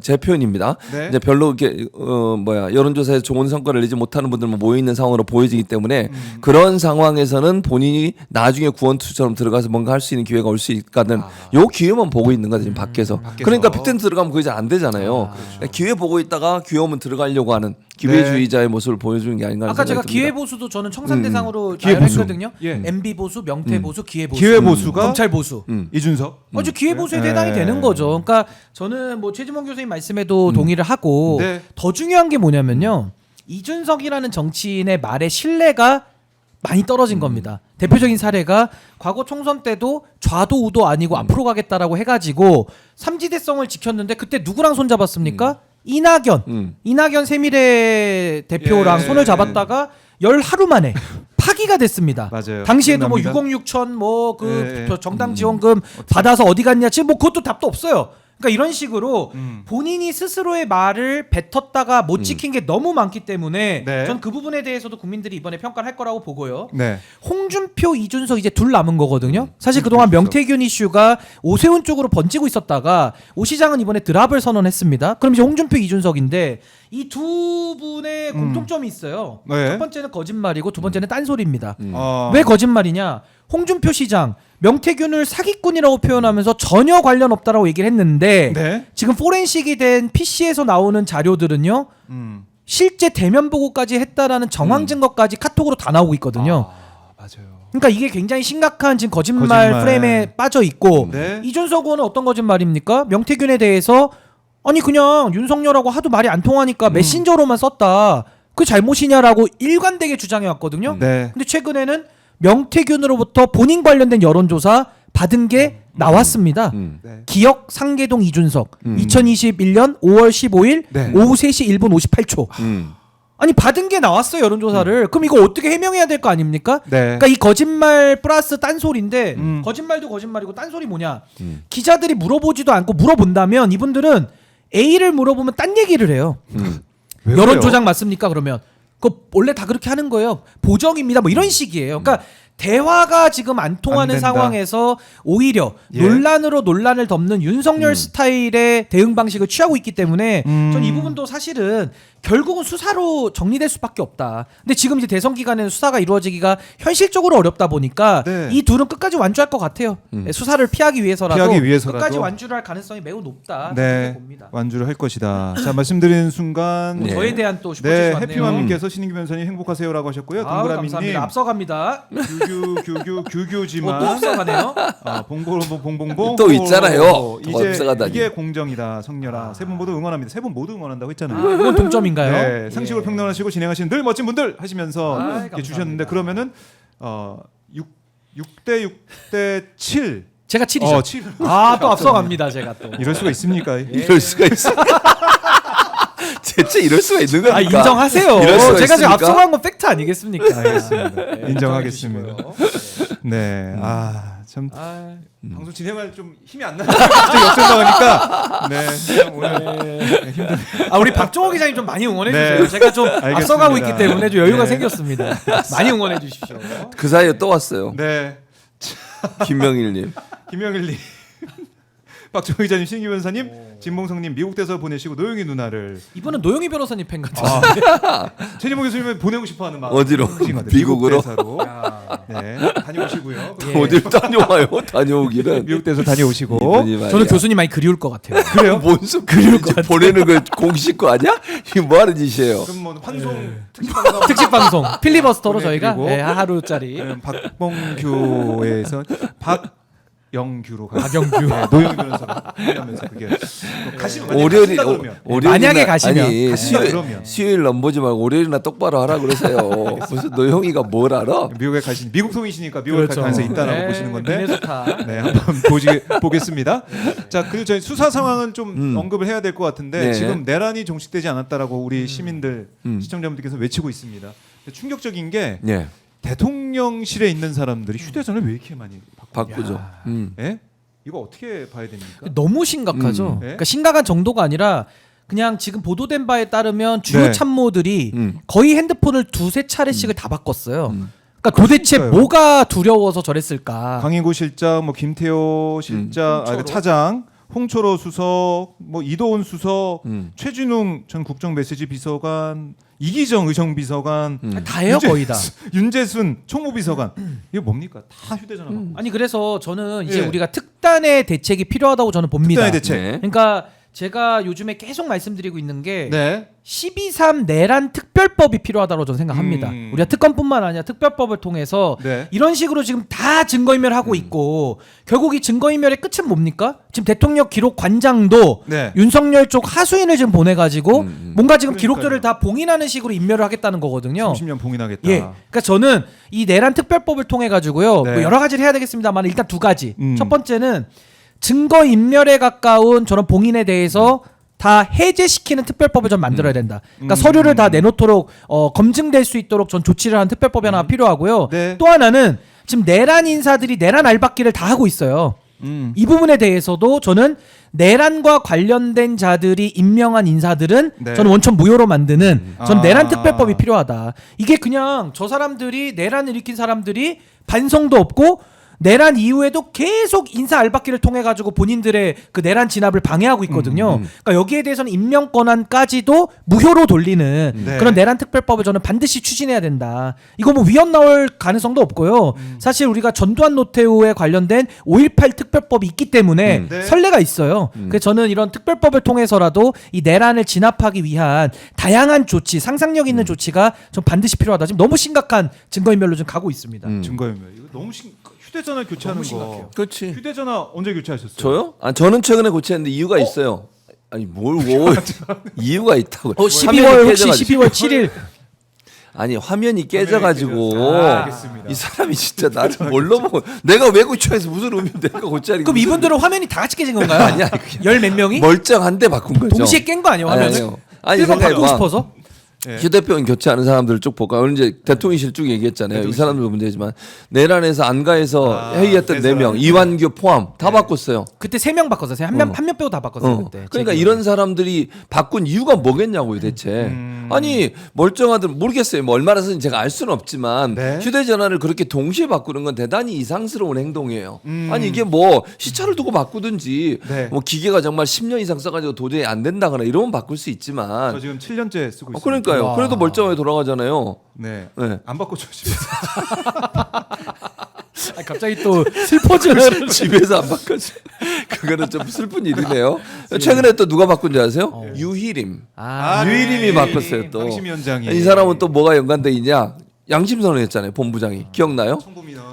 제 표현입니다. 네. 이제 별로 이렇게 여론조사에서 좋은 성과를 내지 못하는 분들만 모여 있는 상황으로 보여지기 때문에 그런 상황에서는 본인이 나중에 구원투수처럼 들어가서 뭔가 할 수 있는 기회가 올 수 있거든. 요 기회만 보고 있는 거죠 지금 밖에서. 그러니까 빅텐트 들어가면 그게 잘 안 되잖아요. 그러니까 기회 보고 있다가 기회 오면 들어가려고 하는 기회주의자의 모습을 보여주는 게 아닌가 하는 아까 제가 생각이 듭니다. 기회 보수도 저는 청산 대상으로 기회 보수. 나열했거든요. 예. MB 보수, 명태 보수, 기회 보수. 기회 보수가 검찰 보수. 이준석. 아주 기회 보수에 네. 해당이 되는 거죠. 그러니까 저는 뭐 최지봉 교수님 말씀에도 동의를 하고 네. 더 중요한 게 뭐냐면요. 이준석이라는 정치인의 말에 신뢰가 많이 떨어진 겁니다. 대표적인 사례가 과거 총선 때도 좌도 우도 아니고 앞으로 가겠다라고 해가지고 삼지대성을 지켰는데 그때 누구랑 손잡았습니까? 이낙연 세미래 대표랑 예. 손을 잡았다가 열 하루 만에 파기가 됐습니다. 맞아요. 당시에도 뭐 기억납니다. 6억 6천 뭐 그 예. 정당 지원금 받아서 어디 갔냐 지금 뭐 그것도 답도 없어요. 그러니까 이런 식으로 본인이 스스로의 말을 뱉었다가 못 지킨 게 너무 많기 때문에 네. 전 그 부분에 대해서도 국민들이 이번에 평가를 할 거라고 보고요. 네. 홍준표, 이준석 이제 둘 남은 거거든요. 사실 그동안 명태균 이슈가 오세훈 쪽으로 번지고 있었다가 오 시장은 이번에 드랍을 선언했습니다. 그럼 이제 홍준표, 이준석인데 이 두 분의 공통점이 있어요. 네. 첫 번째는 거짓말이고 두 번째는 딴소리입니다. 어. 왜 거짓말이냐? 홍준표 시장 명태균을 사기꾼이라고 표현하면서 전혀 관련 없다라고 얘기를 했는데 네. 지금 포렌식이 된 PC에서 나오는 자료들은요. 실제 대면 보고까지 했다라는 정황 증거까지 카톡으로 다 나오고 있거든요. 맞아요. 그러니까 이게 굉장히 심각한 지금 거짓말 프레임에 빠져 있고 네. 이준석 의원은 어떤 거짓말입니까? 명태균에 대해서 아니 그냥 윤석열하고 하도 말이 안 통하니까 메신저로만 썼다. 그 잘못이냐라고 일관되게 주장해 왔거든요. 네. 근데 최근에는 명태균으로부터 본인 관련된 여론조사 받은 게 나왔습니다. 네. 기억 상계동 이준석 2021년 5월 15일 네. 오후 3시 1분 58초. 아니 받은 게 나왔어요 여론조사를. 그럼 이거 어떻게 해명해야 될 거 아닙니까? 네. 그러니까 이 거짓말 플러스 딴소리인데 거짓말도 거짓말이고 딴소리 뭐냐? 기자들이 물어보지도 않고 물어본다면 이분들은 A를 물어보면 딴 얘기를 해요. 왜 여론 그래요? 조작 맞습니까? 그러면 그거 원래 다 그렇게 하는 거예요. 보정입니다. 뭐 이런 식이에요. 그러니까 대화가 지금 안 통하는 안 된다. 상황에서 오히려 예. 논란으로 논란을 덮는 윤석열 스타일의 대응 방식을 취하고 있기 때문에 전 이 부분도 사실은 결국은 수사로 정리될 수밖에 없다. 근데 지금 이제 대선 기간에는 수사가 이루어지기가 현실적으로 어렵다 보니까 네. 이 둘은 끝까지 완주할 것 같아요. 수사를 피하기 위해서라도, 끝까지 완주를 할 가능성이 매우 높다. 네. 봅니다. 완주를 할 것이다. 자, 말씀드리는 순간 네. 저에 대한 또 슈퍼챗이 네, 왔네요. 해피맘님께서 신인규 변호사님 행복하세요,라고 하셨고요. 아우, 동그라미님 감사합니다. 앞서갑니다. 규규지만 또 앞서가네요. 봉봉봉봉봉 또 있잖아요. 더 이제 앞서가다니. 이게 공정이다. 성렬아. 세 분 모두 응원합니다. 세 분 모두 응원한다고 했잖아요. 이건 동점인가요? 네, 상식으로 예. 평론하시고 진행하시는 늘 멋진 분들 하시면서 아이, 이렇게 감사합니다. 주셨는데 그러면은 6대 6대 7. 제가 7이죠. 7. 아, 또 앞서갑니다. 제가 또. 이럴 수가 있습니까? 이럴 수가 있어. 대체 이럴 수가 있는 겁니까? 아, 인정하세요. 이럴 수가 제가 지금 있습니까? 앞서간 건 팩트 아니겠습니까? 알겠습니다. 네, 인정하겠습니다. 인정해주시고요. 네. 참 아, 방송 진행할 좀 힘이 안 나요. 갑자기 역전당하니까. 네. 오늘 힘든. 아, 우리 박종호 기자님 좀 많이 응원해 주세요. 네. 제가 좀 알겠습니다. 앞서가고 있기 때문에 좀 여유가 네. 생겼습니다. 많이 응원해 주십시오. 그 사이에 또 왔어요. 네. 김명일님. 김영일님, 박정희 기자님, 신기 변호사님, 진봉성님 미국 대서 보내시고 노영희 누나를 이분은 노영희 변호사님 팬 같아요. 최진봉 교수님은 보내고 싶어하는 마음. 어디로? 크신 것 같아요. 미국으로? 미국 대사로. 네, 다녀오시고요. 예. 어딜 다녀와요? 다녀오기는. 미국 대사 다녀오시고. 이분이 말이야. 저는 교수님 많이 그리울 것 같아요. 그래요? 뭔소 그리울 것 같아. 보내는 거 공식 거 아니야? 이게 뭐 하는 짓이에요? 그럼 뭐 환송 네. 특집방송 특집 방송 필리버스터로 저희가 보내드리고. 네, 하루짜리 박봉규에서 박영규로 가. 박영규. 네, 노영희 변호사가 하면서 그게 가시면 만약에 월요일이 가신다 그러면. 만약에 가시면. 아니 가신다 그러면. 수요일 넘보지 말고 월요일이나 똑바로 하라 그러세요. 무슨 노영이가 뭘 알아? 미국에 가신 미국 통이시니까 미국에 그렇죠. 갈 가능성이 있다라고 네, 보시는 건데. 미네소타. 네, 한번 보겠습니다. 자, 그리고 저희 수사 상황은 좀 언급을 해야 될 것 같은데 네. 지금 내란이 종식되지 않았다라고 우리 시민들, 시청자분들께서 외치고 있습니다. 충격적인 게 네, 대통령실에 있는 사람들이 휴대전화를 왜 이렇게 많이 바꾸죠. 예? 이거 어떻게 봐야 됩니까? 너무 심각하죠. 네. 그러니까 심각한 정도가 아니라 그냥 지금 보도된 바에 따르면 주요 네. 참모들이 음. 거의 핸드폰을 두세 차례씩을 다 바꿨어요. 그러니까 도대체 그러니까요. 뭐가 두려워서 저랬을까? 강인구 실장, 뭐 김태호 실장, 홍초로. 차장, 홍초로 수석, 뭐 이도훈 수석, 음. 최진웅 전 국정메시지 비서관, 이기정 의정비서관, 다예요 거의 다. 윤재순 총무비서관. 이거 뭡니까? 다 휴대전화. 아니 그래서 저는 이제 예. 우리가 특단의 대책이 필요하다고 저는 봅니다. 특단의 대책. 네. 그러니까 제가 요즘에 계속 말씀드리고 있는 게 네. 12.3 내란 특별법이 필요하다고 저는 생각합니다. 우리가 특검뿐만 아니라 특별법을 통해서 네. 이런 식으로 지금 다 증거인멸하고 있고 결국 이 증거인멸의 끝은 뭡니까? 지금 대통령 기록 관장도 네. 윤석열 쪽 하수인을 지금 보내가지고 뭔가 지금 그러니까요. 기록들을 다 봉인하는 식으로 인멸을 하겠다는 거거든요. 30년 봉인하겠다. 예, 그러니까 저는 이 내란 특별법을 통해 가지고요 네. 뭐 여러 가지를 해야 되겠습니다만 일단 두 가지. 음. 첫 번째는 증거 인멸에 가까운 저런 봉인에 대해서 다 해제시키는 특별법을 좀 만들어야 된다. 그러니까 서류를 다 내놓도록 검증될 수 있도록 전 조치를 한 특별법이 하나 필요하고요. 네. 또 하나는 지금 내란 인사들이 내란 알박기를 다 하고 있어요. 이 부분에 대해서도 저는 내란과 관련된 자들이 임명한 인사들은 네. 저는 원천 무효로 만드는 전 아. 내란 특별법이 필요하다. 이게 그냥 저 사람들이 내란을 일으킨 사람들이 반성도 없고 내란 이후에도 계속 인사 알박기를 통해 가지고 본인들의 그 내란 진압을 방해하고 있거든요. 그러니까 여기에 대해서는 임명 권한까지도 무효로 돌리는 네. 그런 내란 특별법을 저는 반드시 추진해야 된다. 이거 뭐 위헌 나올 가능성도 없고요. 사실 우리가 전두환 노태우에 관련된 5.18 특별법이 있기 때문에 네. 선례가 있어요. 그래서 저는 이런 특별법을 통해서라도 이 내란을 진압하기 위한 다양한 조치, 상상력 있는 조치가 좀 반드시 필요하다. 지금 너무 심각한 증거인멸로 좀 가고 있습니다. 증거인멸. 이거 너무 휴대전화 교체하는 거. 심각해요. 그렇지. 휴대전화 언제 교체하셨어요? 저요? 아 저는 최근에 고쳤는데 이유가 있어요. 아니 뭘 이유가 있다고. 12월 혹시 12월 7일 아니 화면이 깨져가지고 알겠습니다. 이 사람이 진짜 나를 뭘로 보고 내가 왜 고쳐서 무슨 의미 내가 고치라니. 그럼 이분들은 화면이 다 같이 깨진 건가요? 아니야, 열 몇 명이? 멀쩡한데 바꾼 거죠. 동시에 깬 거 아니에요 화면을? 아니요. 아니 일반 생각해 바꾸고 봐. 싶어서? 예. 휴대폰 교체하는 사람들 쭉 볼까? 오늘 이제 대통령실 쭉 얘기했잖아요. 이 사람들도 문제지만 내란에서 안가에서 회의했던 네 4명, 사람. 이완규 포함 다 바꿨어요. 그때 3명 바꿨어요. 한 명 빼고 다 바꿨어요 그때. 그러니까 제 이런 사람들이 바꾼 이유가 뭐겠냐고요, 대체. 아니 멀쩡하들 모르겠어요. 뭐 얼마나 쓰는지 제가 알 수는 없지만 네. 휴대전화를 그렇게 동시에 바꾸는 건 대단히 이상스러운 행동이에요. 아니 이게 뭐 시차를 두고 바꾸든지 네. 뭐 기계가 정말 10년 이상 써가지고 도저히 안 된다거나 이러면 바꿀 수 저 있지만. 지금 7년째 쓰고 있어요. 그러니까요. 와. 그래도 멀쩡하게 돌아가잖아요. 네. 네. 안 바꿔 주시면 아니, 갑자기 또 슬퍼지는 집에서 안 바꿔줘. 그거는 좀 슬픈 일이네요. 최근에 또 누가 바꾼지 아세요? 유희림. 유희림이 바꿨어요 또. 방심위원장이. 이 사람은 또 뭐가 연관돼 있냐? 양심선언 했잖아요. 본부장이. 기억나요?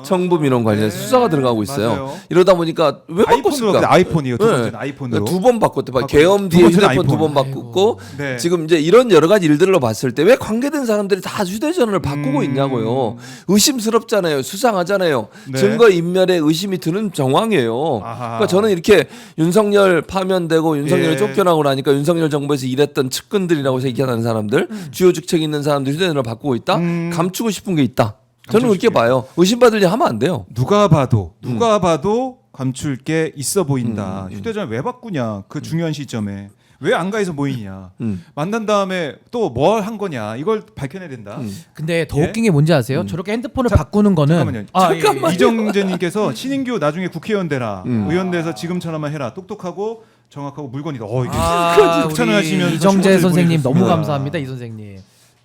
청부민원 관련해서 수사가 들어가고 있어요. 맞아요. 이러다 보니까 왜 아이폰으로 바꿨을까? 근데 아이폰이요. 두 네. 번째는 아이폰으로. 두 번 바꿨대. 바꿨- 계엄 두 뒤에 번째는 휴대폰 두 번 아이폰. 바꿨고 네. 지금 이제 이런 여러 가지 일들로 봤을 때 왜 관계된 사람들이 다 휴대전화를 바꾸고 있냐고요. 의심스럽잖아요. 수상하잖아요. 네. 증거 인멸에 의심이 드는 정황이에요. 아하. 그러니까 저는 이렇게 윤석열 파면되고 윤석열이 예. 쫓겨나고 나니까 윤석열 정부에서 일했던 측근들이라고 얘기하는 사람들, 주요 직책이 있는 사람들 휴대전화를 바꾸고 있다. 감추고 싶은 게 있다. 저는 그렇게 봐요. 의심받을 일 하면 안 돼요. 누가 봐도 감출 게 있어 보인다. 휴대전화 왜 바꾸냐? 그 중요한 시점에 왜 안가에서 모이냐? 만난 다음에 또 뭘 한 거냐? 이걸 밝혀내야 된다. 근데 더 예? 웃긴 게 뭔지 아세요? 저렇게 핸드폰을 바꾸는 거는 잠깐만요. 예, 예. 이정재님께서 신인규 나중에 국회의원 되라. 의원 돼서 지금처럼만 해라. 똑똑하고 정확하고 물건이다. 이렇게 극찬을 하시면서 우리 이정재 시간을 선생님 너무 보내셨습니다. 감사합니다 이 선생님.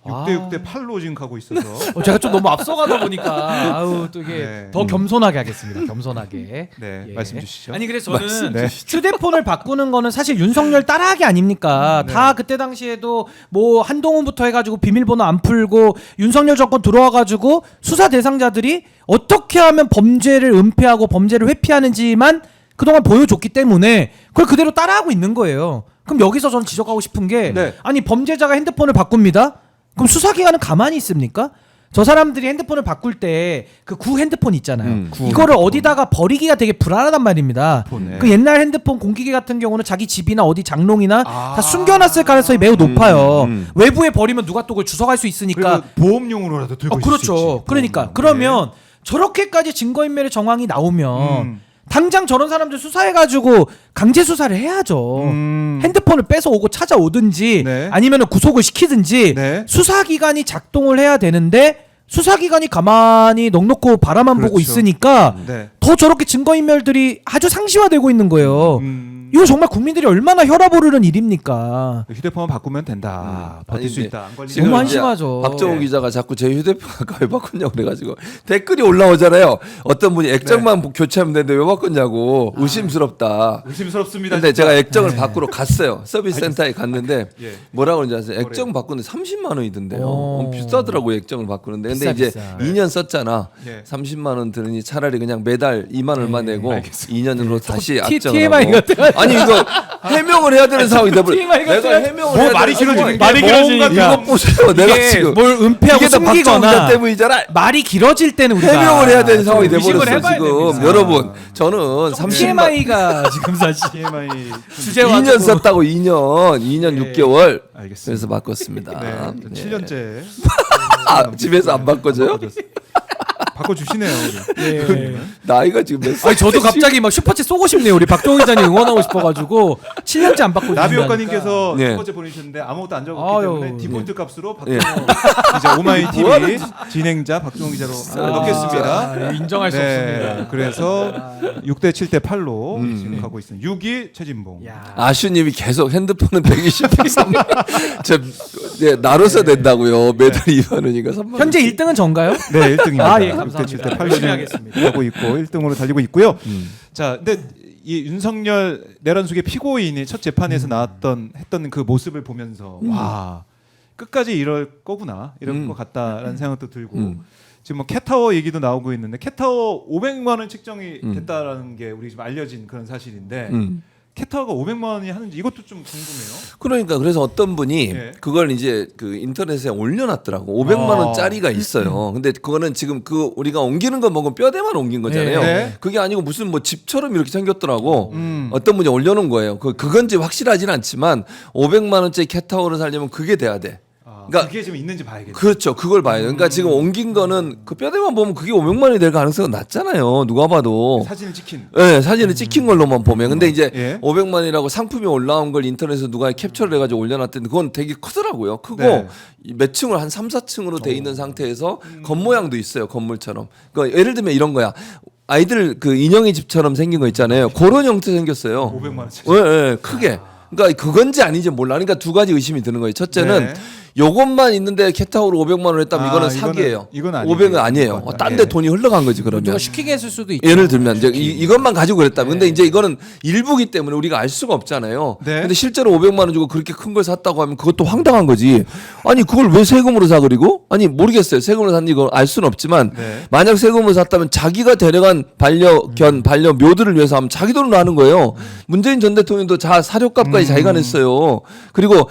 6대 8로 지금 가고 있어서. 제가 좀 너무 앞서가다 보니까 아우 또 이게 네. 더 겸손하게 하겠습니다. 겸손하게. 네, 말씀 주시죠. 아니 그래서 저는 네. 휴대폰을 바꾸는 거는 사실 윤석열 따라하기 아닙니까? 다 그때 당시에도 뭐 한동훈부터 해가지고 비밀번호 안 풀고 윤석열 정권 들어와가지고 수사 대상자들이 어떻게 하면 범죄를 은폐하고 범죄를 회피하는지만 그동안 보여줬기 때문에 그걸 그대로 따라하고 있는 거예요. 그럼 여기서 저는 지적하고 싶은 게 네. 아니 범죄자가 핸드폰을 바꿉니다. 그럼 수사기관은 가만히 있습니까? 저 사람들이 핸드폰을 바꿀 때 그 구 핸드폰 있잖아요. 이거를 어디다가 버리기가 되게 불안하단 말입니다. 핸드폰에. 그 옛날 핸드폰 공기계 같은 경우는 자기 집이나 어디 장롱이나 다 숨겨놨을 가능성이 매우 높아요. 외부에 버리면 누가 또 그걸 주워갈 수 있으니까. 그리고 보험용으로라도 들고 있을 수 그렇죠. 있지. 그러니까 보험용. 그러면 저렇게까지 증거인멸의 정황이 나오면 당장 저런 사람들 수사해가지고 강제 수사를 해야죠. 핸드폰을 뺏어 오고 찾아오든지 네. 아니면 구속을 시키든지 네. 수사기관이 작동을 해야 되는데 수사기관이 가만히 넋놓고 바라만 보고 그렇죠. 있으니까 네. 더 저렇게 증거인멸들이 아주 상시화되고 있는 거예요. 이거 정말 국민들이 얼마나 혈압 오르는 일입니까? 휴대폰만 바꾸면 된다. 버틸 아니, 수 근데 있다. 안 걸리면 너무 지금 한심하죠. 이제 박정우 기자가 자꾸 제 휴대폰 아까 왜 바꿨냐고 그래가지고 댓글이 올라오잖아요. 어떤 분이 액정만 교체하면 되는데 왜 바꿨냐고 의심스럽다. 의심스럽습니다. 근데 진짜. 제가 액정을 바꾸러 갔어요. 서비스 센터에 갔는데 예. 뭐라고 그러는지 아세요? 액정 바꾸는데 30만 원이던데요. 오. 비싸더라고요 액정을 바꾸는데. 근데 비싸, 이제 비싸. 2년 썼잖아. 예. 30만 원 들으니 차라리 그냥 매달 2만 원만 내고 알겠습니다. 2년으로 다시 T- 악정을 TMI 하고. 같아가지고. 아니 이거 해명을 해야 되는 상황이 돼버려. TMI 내가 같아요. 해명을 뭐 해야 말이 되는 길어지니까. 상황이- 말이 길어지니까. 이거 보세요. 내가 이게 지금 뭘 은폐하고 이게 다 박정우 기자 숨기거나 때문이잖아. 말이 길어질 때는 우리가 해명을 해야 되는 좀 상황이 의식을 돼버렸어 해봐야 지금. 됩니다. 여러분 저는 30만 TMI가 지금 사실 TMI 주제와 2년 썼다고 2년 예. 6개월. 알겠습니다. 그래서 바꿨습니다. 네. 네. 7년째 아, 집에서 안 바꿔줘요? 바꿔주시네요. 우리. 예. 나이가 지금 몇 살? 아니 저도 갑자기 막 슈퍼챗 쏘고 싶네요. 우리 박정희 기자님 응원하고 싶어가지고 7년째 안 바꿔 나비 주신다니까. 효과님께서 네. 첫 번째 보내주셨는데 아무것도 안 적었기 아유. 때문에 디폴트 값으로 박정호 예. 이제 오마이 TV 뭐하는 진행자 박정호 기자로 아, 넣겠습니다. 인정할 수 없습니다. 그래서 6대 7대 8로 음. 지금 가고 있습니다. 6위 최진봉. 야. 아슈님이 계속 핸드폰은 120, 103만. 저 나눠서 낸다고요. 매달 2만 원이니까 3만 원. 현재 1등은 전가요? 네, 1등입니다. 아, 예, 6대 감사합니다. 7대 열심히 8로 하겠습니다. 하고 있고 1등으로 달리고 있고요. 음. 자, 근데 이 윤석열 내란숙의 피고인이 첫 재판에서 했던 그 모습을 보면서 와 끝까지 이럴 거구나 이럴 것 같다라는 생각도 들고 지금 뭐 캣타워 얘기도 나오고 있는데 캣타워 500만 원 책정이 됐다라는 게 우리 지금 알려진 그런 사실인데 캣타워가 500만 원이 하는지 이것도 좀 궁금해요. 그러니까 그래서 어떤 분이 예. 그걸 이제 그 인터넷에 올려놨더라고. 500만 원짜리가 있어요. 근데 그거는 지금 그 우리가 옮기는 거 먹으면 뼈대만 옮긴 거잖아요. 네. 그게 아니고 무슨 뭐 집처럼 이렇게 생겼더라고. 어떤 분이 올려놓은 거예요. 그건지 확실하진 않지만 500만 원짜리 캣타워를 살려면 그게 돼야 돼. 그러니까 그게 지금 있는지 봐야겠네. 그렇죠. 그걸 봐야 돼. 그러니까 지금 옮긴 거는 그 뼈대만 보면 그게 500만 원이 될 가능성은 낮잖아요. 누가 봐도. 사진을 찍힌. 네, 사진을 찍힌 걸로만 보면. 근데 이제 예. 500만 원이라고 상품이 올라온 걸 인터넷에서 누가 캡처를 해가지고 올려놨던데 그건 되게 크더라고요. 크고 네. 이 몇 층을 한 3, 4층으로 돼 있는 상태에서 겉모양도 있어요. 건물처럼. 그러니까 예를 들면 이런 거야. 아이들 그 인형의 집처럼 생긴 거 있잖아요. 그런 형태 생겼어요. 500만 원짜리. 예, 예, 크게. 그러니까 그건지 아닌지 몰라. 그러니까 두 가지 의심이 드는 거예요. 첫째는 네. 요것만 있는데 캣타워로 500만 원 했다면 아, 이거는 이거는- 사기예요. 이건 아니에요. 500은 아니에요. 이건 딴 데 예. 돈이 흘러간 거지 그러면. 누가 슈킹 했을 수도 있죠. 예를 들면 이제 이것만 가지고 그랬다. 근데 이제 이거는 일부기 때문에 우리가 알 수가 없잖아요. 네. 근데 실제로 500만 원 주고 그렇게 큰 걸 샀다고 하면 그것도 황당한 거지. 아니 그걸 왜 세금으로 사 그리고? 아니 모르겠어요. 세금으로 샀는지 이걸 알 수는 없지만 네. 만약 세금으로 샀다면 자기가 데려간 반려견, 반려묘들을 위해서 하면 자기 돈으로 하는 거예요. 문재인 전 대통령도 사료값까지 자기가 냈어요. 그리고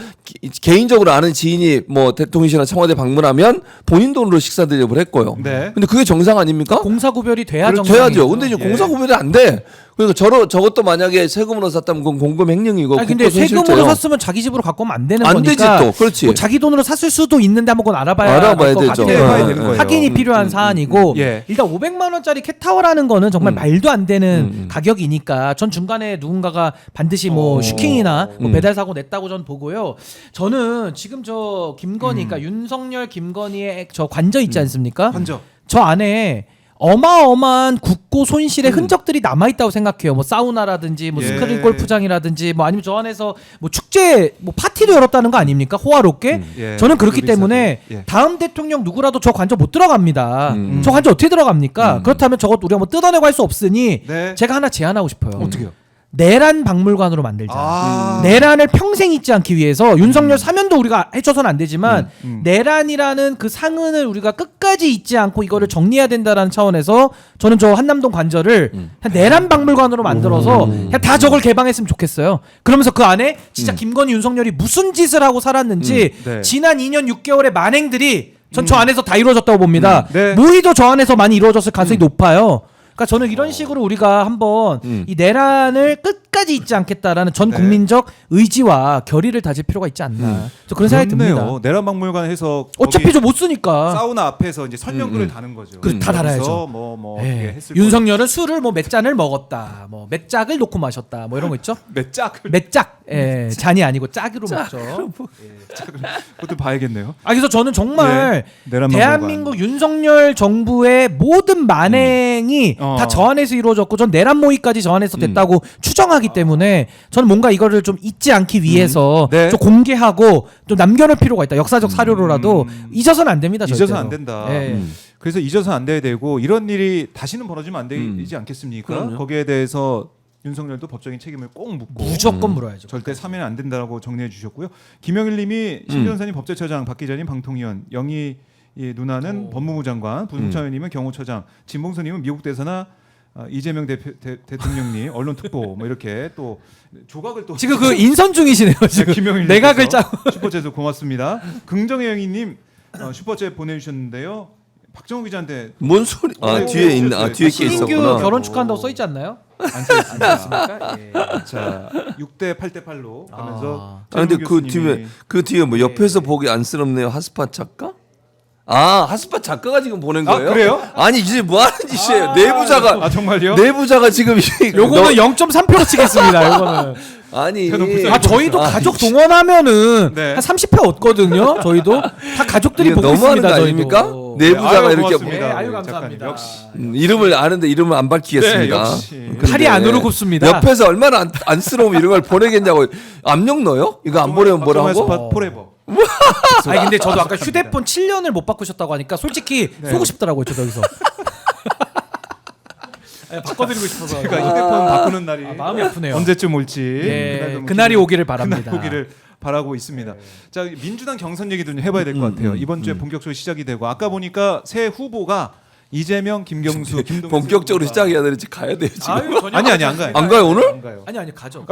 개인적으로 아는 지인이 뭐 대통령실이나 청와대 방문하면 본인 돈으로 식사 대접을 했고요. 네. 근데 그게 정상 아닙니까? 공사 구별이 돼야 그래, 정상이죠. 돼야죠. 근데 이제 예. 공사 구별이 안 돼. 그러니까 저것도 만약에 세금으로 샀다면 그건 공금 횡령이고. 아니, 근데 국고 세금으로 손실죄예요. 샀으면 자기 집으로 갖고 오면 안 되는 안 거니까. 되지 또. 그렇지. 뭐 자기 돈으로 샀을 수도 있는데 한번 그건 알아봐야 알아봐야 될것 되죠. 같아요. 확인해봐야 되는 거예요. 확인이 필요한 사안이고 예. 일단 500만 원짜리 캣타워라는 거는 정말 말도 안 되는 가격이니까 전 중간에 누군가가 반드시 뭐 슈킹이나 뭐 배달 사고 냈다고 전 보고요. 저는 지금 저 김건희 그러니까 윤석열 김건희의 저 관저 있지 않습니까? 관저. 저 안에 어마어마한 국고 손실의 흔적들이 남아 있다고 생각해요. 뭐 사우나라든지 뭐 예. 스크린 골프장이라든지 뭐 아니면 저 안에서 뭐 축제 뭐 파티도 열었다는 거 아닙니까? 호화롭게. 예. 저는 그렇기 그룹 때문에 있어도. 예. 다음 대통령 누구라도 저 관저 못 들어갑니다. 저 관저 어떻게 들어갑니까? 그렇다면 저것 우리가 뭐 뜯어내고 할 수 없으니 네. 제가 하나 제안하고 싶어요. 어떻게요? 내란 박물관으로 만들자. 아. 내란을 평생 잊지 않기 위해서 윤석열 사면도 우리가 해줘서는 안 되지만 음. 내란이라는 그 상흔을 우리가 끝까지 잊지 않고 이거를 정리해야 된다라는 차원에서 저는 저 한남동 관저를 그냥 내란 박물관으로 만들어서 그냥 다 저걸 개방했으면 좋겠어요. 그러면서 그 안에 진짜 김건희 윤석열이 무슨 짓을 하고 살았는지 네. 지난 2년 6개월의 만행들이 전 저 안에서 다 이루어졌다고 봅니다. 네. 모의도 저 안에서 많이 이루어졌을 가능성이 높아요. 그러니까 저는 이런 식으로 우리가 한번 이 내란을 끝까지 잊지 않겠다라는 전 네. 국민적 의지와 결의를 다질 필요가 있지 않나. 저 그런 생각이 듭니다. 내란박물관에서 어차피 저 못 쓰니까. 사우나 앞에서 이제 설명글을 다는 거죠. 다 달아야죠. 여기서 뭐 예. 어떻게 했을 윤석열은 술을 뭐 몇 잔을 먹었다, 뭐 몇 짝을 놓고 마셨다, 뭐 이런 거 있죠? 몇 짝을 몇 짝, 예, 잔이 아니고 짝으로 먹죠. 그것도 봐야겠네요. 그래서 저는 정말 내란박물관. 대한민국 윤석열 정부의 모든 만행이 다 저 안에서 이루어졌고, 전 내란 모의까지 저 안에서 됐다고 추정하기 때문에 저는 뭔가 이거를 좀 잊지 않기 위해서 네. 좀 공개하고 좀 남겨놓을 필요가 있다. 역사적 사료로라도 잊어서는 안 됩니다. 잊어서 절대로. 안 된다. 예. 그래서 잊어서 안 돼야 되고 이런 일이 다시는 벌어지면 안 되지 않겠습니까? 그럼요. 거기에 대해서 윤석열도 법적인 책임을 꼭 묻고 무조건 물어야죠. 절대 사면 안 된다라고 정리해 주셨고요. 김영일님이 신 변호사님 법제처장, 박 기자님 방통위원, 영희 누나는 법무부 장관, 부승찬 의원님은 경호처장, 진봉선님은 미국 대사나 이재명 대통령님 언론특보 뭐 이렇게 또 조각을 또 지금 그 인선 중이시네요. 지금 김영일 내각을 짜고. 슈퍼챗에서 고맙습니다. 긍정의 영희님 슈퍼챗 보내주셨는데요. 박정우 기자한테 뭔 소리? 아 뒤에 있는 뒤에 게 신인규 있었구나. 결혼 축하한다고 써 있지 않나요? 안 써있습니다. 예. 자 6대 8대 8로 가면서 아 근데 그 뒤에 뭐 옆에서 보기 안쓰럽네요. 핫스팟 작가? 아 핫스팟 작가가 지금 보낸 거예요? 그래요? 아니 이제 뭐 하는 짓이에요? 내부자가 아 정말요? 내부자가 지금 요거는 0.3표로 치겠습니다. 요거는. 아니 대놓고 아 저희도 아, 가족 동원하면은 네. 한 30표 얻거든요. 저희도 다 가족들이 이게 보고 너무하는 있습니다. 거 저희도. 아닙니까? 내부자가 아유, 이렇게 고맙습니다. 네, 아유, 우리 감사합니다. 작가님. 역시 이름을 아는데 이름을 안 밝히겠습니다. 네, 역시. 근데 팔이 안으로 굽습니다. 옆에서 얼마나 안쓰러우면 이런 걸 보내겠냐고. 압력 넣어요? 이거 안 보내면 뭐라고? 스팟 포레버. 아니 근데 저도 아까 휴대폰 7년을 못 바꾸셨다고 하니까 솔직히 쏘고 싶더라고요. 저도 여기서. 아니, 바꿔드리고 싶어서. 제가 휴대폰 바꾸는 날이 마음이 아프네요. 언제쯤 올지 예, 그날 너무 그날이 기대- 오기를 바랍니다. 그날 오기를 바라고 있습니다. 자 민주당 경선 얘기도 좀 해봐야 될 것 같아요. 이번 주에 본격적으로 시작이 되고 아까 보니까 새 후보가 이재명, 김경수, 김동연 본격적으로 후보가- 시작해야 되는지 가야 돼요 지금. 아유, 전혀 아니 안 가요. 안 가요, 오늘? 안 가요. 아니 가죠.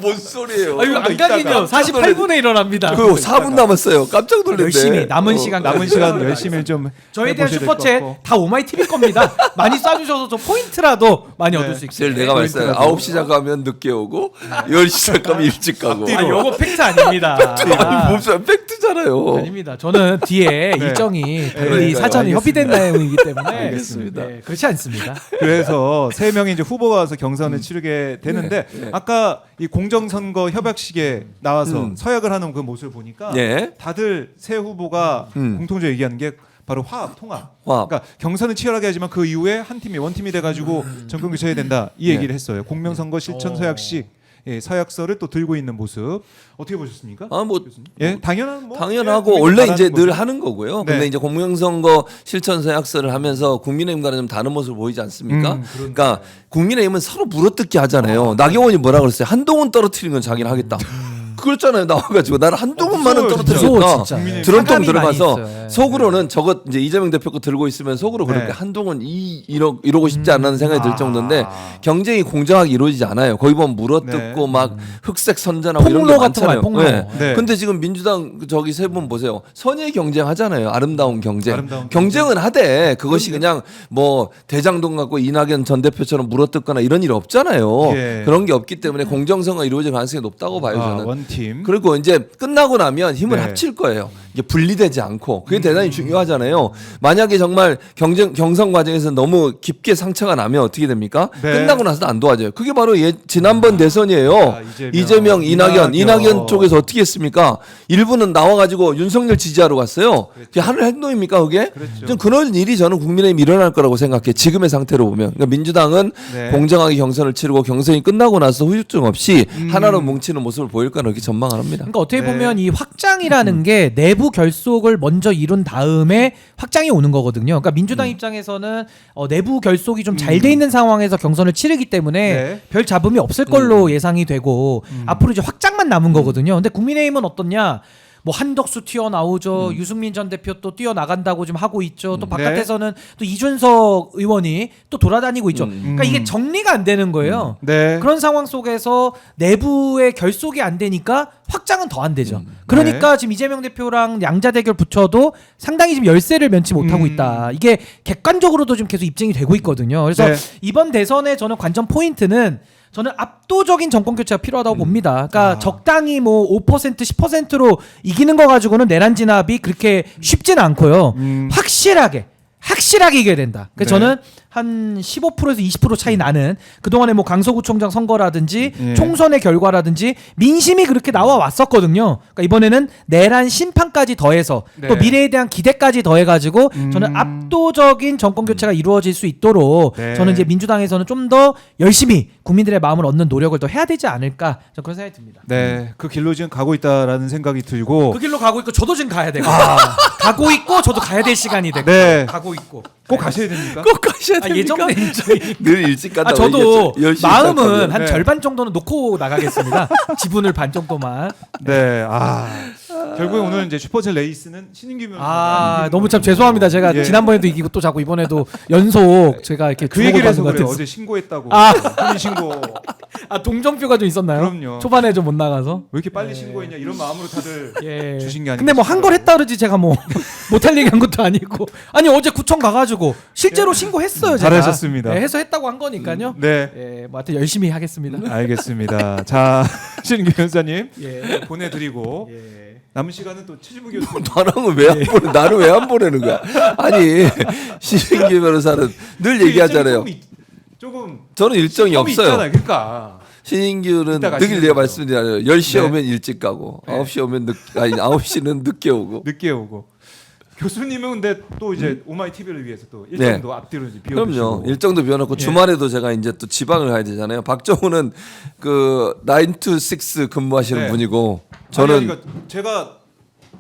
뭔 소리예요? 아유 안 가긴요. 48분에 일어납니다. 그 4분 남았어요. 깜짝 놀랐네. 열심히 남은 시간 남은 시간 열심히 좀 저에 대한 해보셔야 될것 슈퍼챗 같고. 다 오마이 TV 겁니다. 많이 쏴주셔서 저 포인트라도 많이 네. 얻을 수 있게. 제일 내가 말했어요. 9시 시작하면 늦게 오고 10시 시작하면 일찍 가고. 아 요거 팩트 아닙니다. 아니 무슨 팩트잖아요. 아닙니다. 저는 뒤에 네. 일정이 달리 그러니까요. 사전에 협의된 내용이기 때문에 알겠습니다. 네, 그렇지 않습니다. 그래서 세 명이 이제 후보가 와서 경선을 치르게 되는데 네. 아까 이 공정선거 협약식에 나와서 서약을 하는 그 모습을 보니까 네. 다들 새 후보가 공통적으로 얘기하는 게 바로 화합, 통합. 화합. 그러니까 경선은 치열하게 하지만 그 이후에 한 팀이 원팀이 돼가지고 정권 교체해야 된다 이 네. 얘기를 했어요. 공명선거 실천 서약식 서약서를 또 들고 있는 모습 어떻게 보셨습니까? 뭐 예, 당연한 뭐 당연하고 예, 원래 국민이 이제 바라는 늘 거죠. 하는 거고요. 네. 근데 이제 공명선거 실천 서약서를 하면서 국민의힘과는 좀 다른 모습을 보이지 않습니까? 그러니까 국민의힘은 서로 물어뜯기 하잖아요. 나경원이 뭐라 그랬어요? 한동훈 떨어뜨리는 건 자기는 하겠다. 그랬잖아요. 나와가지고 나는 한동훈만은 무서워요, 떨어뜨리겠다. 무서워, 진짜. 드럼통 사감이 들어가서 많이 있어요. 속으로는 저것 이제 이재명 대표 거 들고 있으면 속으로 그렇게 네. 한동훈 이러고 싶지 않다는 생각이 들 정도인데 경쟁이 공정하게 이루어지지 않아요. 거기 보면 물어뜯고 네. 막 흑색 선전하고 이런 게 폭로 같은 거 많잖아요. 폭로. 네. 근데 지금 민주당 저기 세 분 보세요. 선의 경쟁하잖아요. 아름다운 경쟁. 아름다운 경쟁은 하되 그것이 그냥 뭐 대장동 갖고 이낙연 전 대표처럼 물어뜯거나 이런 일 없잖아요. 예. 그런 게 없기 때문에 공정성이 이루어질 가능성이 높다고 봐요. 저는. 원팀. 그리고 이제 끝나고 나면 힘을 네. 합칠 거예요. 이게 분리되지 않고 그게 대단히 중요하잖아요. 만약에 정말 경선 과정에서 너무 깊게 상처가 나면 어떻게 됩니까? 네. 끝나고 나서도 안 도와줘요. 그게 바로 지난번 대선이에요. 아, 이재명, 이낙연 쪽에서 어떻게 했습니까? 일부는 나와가지고 윤석열 지지하러 갔어요. 그게 하는 행동입니까 그게? 그랬죠. 좀 그런 일이 저는 국민의힘 일어날 거라고 생각해. 지금의 상태로 보면. 그러니까 민주당은 네. 공정하게 경선을 치르고 경선이 끝나고 나서 후유증 없이 하나로 뭉치는 모습을 보일 거라 이렇게 전망을 합니다. 그러니까 어떻게 네. 보면 이 확장이라는 게 내부 결속을 먼저 이룬 다음에 확장이 오는 거거든요. 그러니까 민주당 입장에서는 내부 결속이 좀 잘 돼 있는 상황에서 경선을 치르기 때문에 네. 별 잡음이 없을 걸로 예상이 되고 앞으로 이제 확장만 남은 거거든요. 근데 국민의힘은 어떻냐? 뭐 한덕수 튀어나오죠. 유승민 전 대표 또 뛰어나간다고 지금 하고 있죠. 또 바깥에서는 또 이준석 의원이 또 돌아다니고 있죠. 그러니까 이게 정리가 안 되는 거예요. 네. 그런 상황 속에서 내부의 결속이 안 되니까 확장은 더 안 되죠. 그러니까 지금 이재명 대표랑 양자 대결 붙여도 상당히 지금 열세를 면치 못하고 있다. 이게 객관적으로도 지금 계속 입증이 되고 있거든요. 그래서 네. 이번 대선의 저는 관전 포인트는 저는 압도적인 정권 교체가 필요하다고 봅니다. 그러니까 적당히 뭐 5% 10%로 이기는 거 가지고는 내란 진압이 그렇게 쉽지는 않고요. 확실하게 이겨야 된다. 그래서 네. 저는 한 15%에서 20% 차이 나는 그동안에 뭐 강서구청장 선거라든지 예. 총선의 결과라든지 민심이 그렇게 나와 왔었거든요. 그러니까 이번에는 내란 심판까지 더해서 네. 또 미래에 대한 기대까지 더해가지고 저는 압도적인 정권 교체가 이루어질 수 있도록 네. 저는 이제 민주당에서는 좀 더 열심히 국민들의 마음을 얻는 노력을 더 해야 되지 않을까 저는 그런 생각이 듭니다. 네, 그 길로 지금 가고 있다라는 생각이 들고 그 길로 가고 있고 저도 지금 가야 되고 가고 있고 저도 가야 될 시간이 되고 네. 가고 있고 꼭 가셔야 됩니까? 꼭 가셔야 됩니까? 예정된 일정이 늘 일찍 간다고 저도 얘기했죠. 10시 마음은 시작하면. 한 네. 절반 정도는 놓고 나가겠습니다. 지분을 반 정도만. 네, 결국에 오늘 이제 슈퍼챗 레이스는 신인규 변호사. 너무 참 죄송합니다. 제가 예. 지난번에도 이기고 또 자꾸 이번에도 연속 제가 이렇게 그 얘기를 해서 주목을 받는 그래요. 것 어제 신고했다고. 아. 혼인 신고. 왜 동정표가 좀 있었나요? 그럼요. 초반에 좀 못 나가서. 이렇게 빨리 신고했냐 이런 마음으로 다들 예. 주신 게 아니고. 근데 뭐 한 걸 했다 그러지 제가 뭐 못할 얘기 한 것도 아니고. 아니 어제 구청 가가지고 실제로 신고했어요. 제가. 잘하셨습니다. 네, 해서 했다고 한 거니까요. 네. 예, 뭐 하여튼 열심히 하겠습니다. 알겠습니다. 자, 신인규 변호사님 예. 보내드리고 예. 남은 시간은 또 최지부 교수님. 나랑은 왜 안 보내? 나를 왜 안 보내는 거야? 아니 신인규 변호사는 늘 얘기하잖아요. 조금 저는 일정이 텀이 없어요. 있잖아요. 그러니까. 신인규는 이따 늘 가시는 내가 거죠. 말씀드리잖아요. 10시에 네. 오면 일찍 가고 네. 9시에 오면 9시는 늦게 오고. 늦게 오고. 교수님은 근데 또 이제 오마이 TV를 위해서 또 네. 일정도 앞뒤로 이제 비워두시고. 그럼요. 일정도 비워놓고 예. 주말에도 제가 이제 또 지방을 가야 되잖아요. 박정우는 그 9 to 6 근무하시는 네. 분이고 저는 저는 그러니까 제가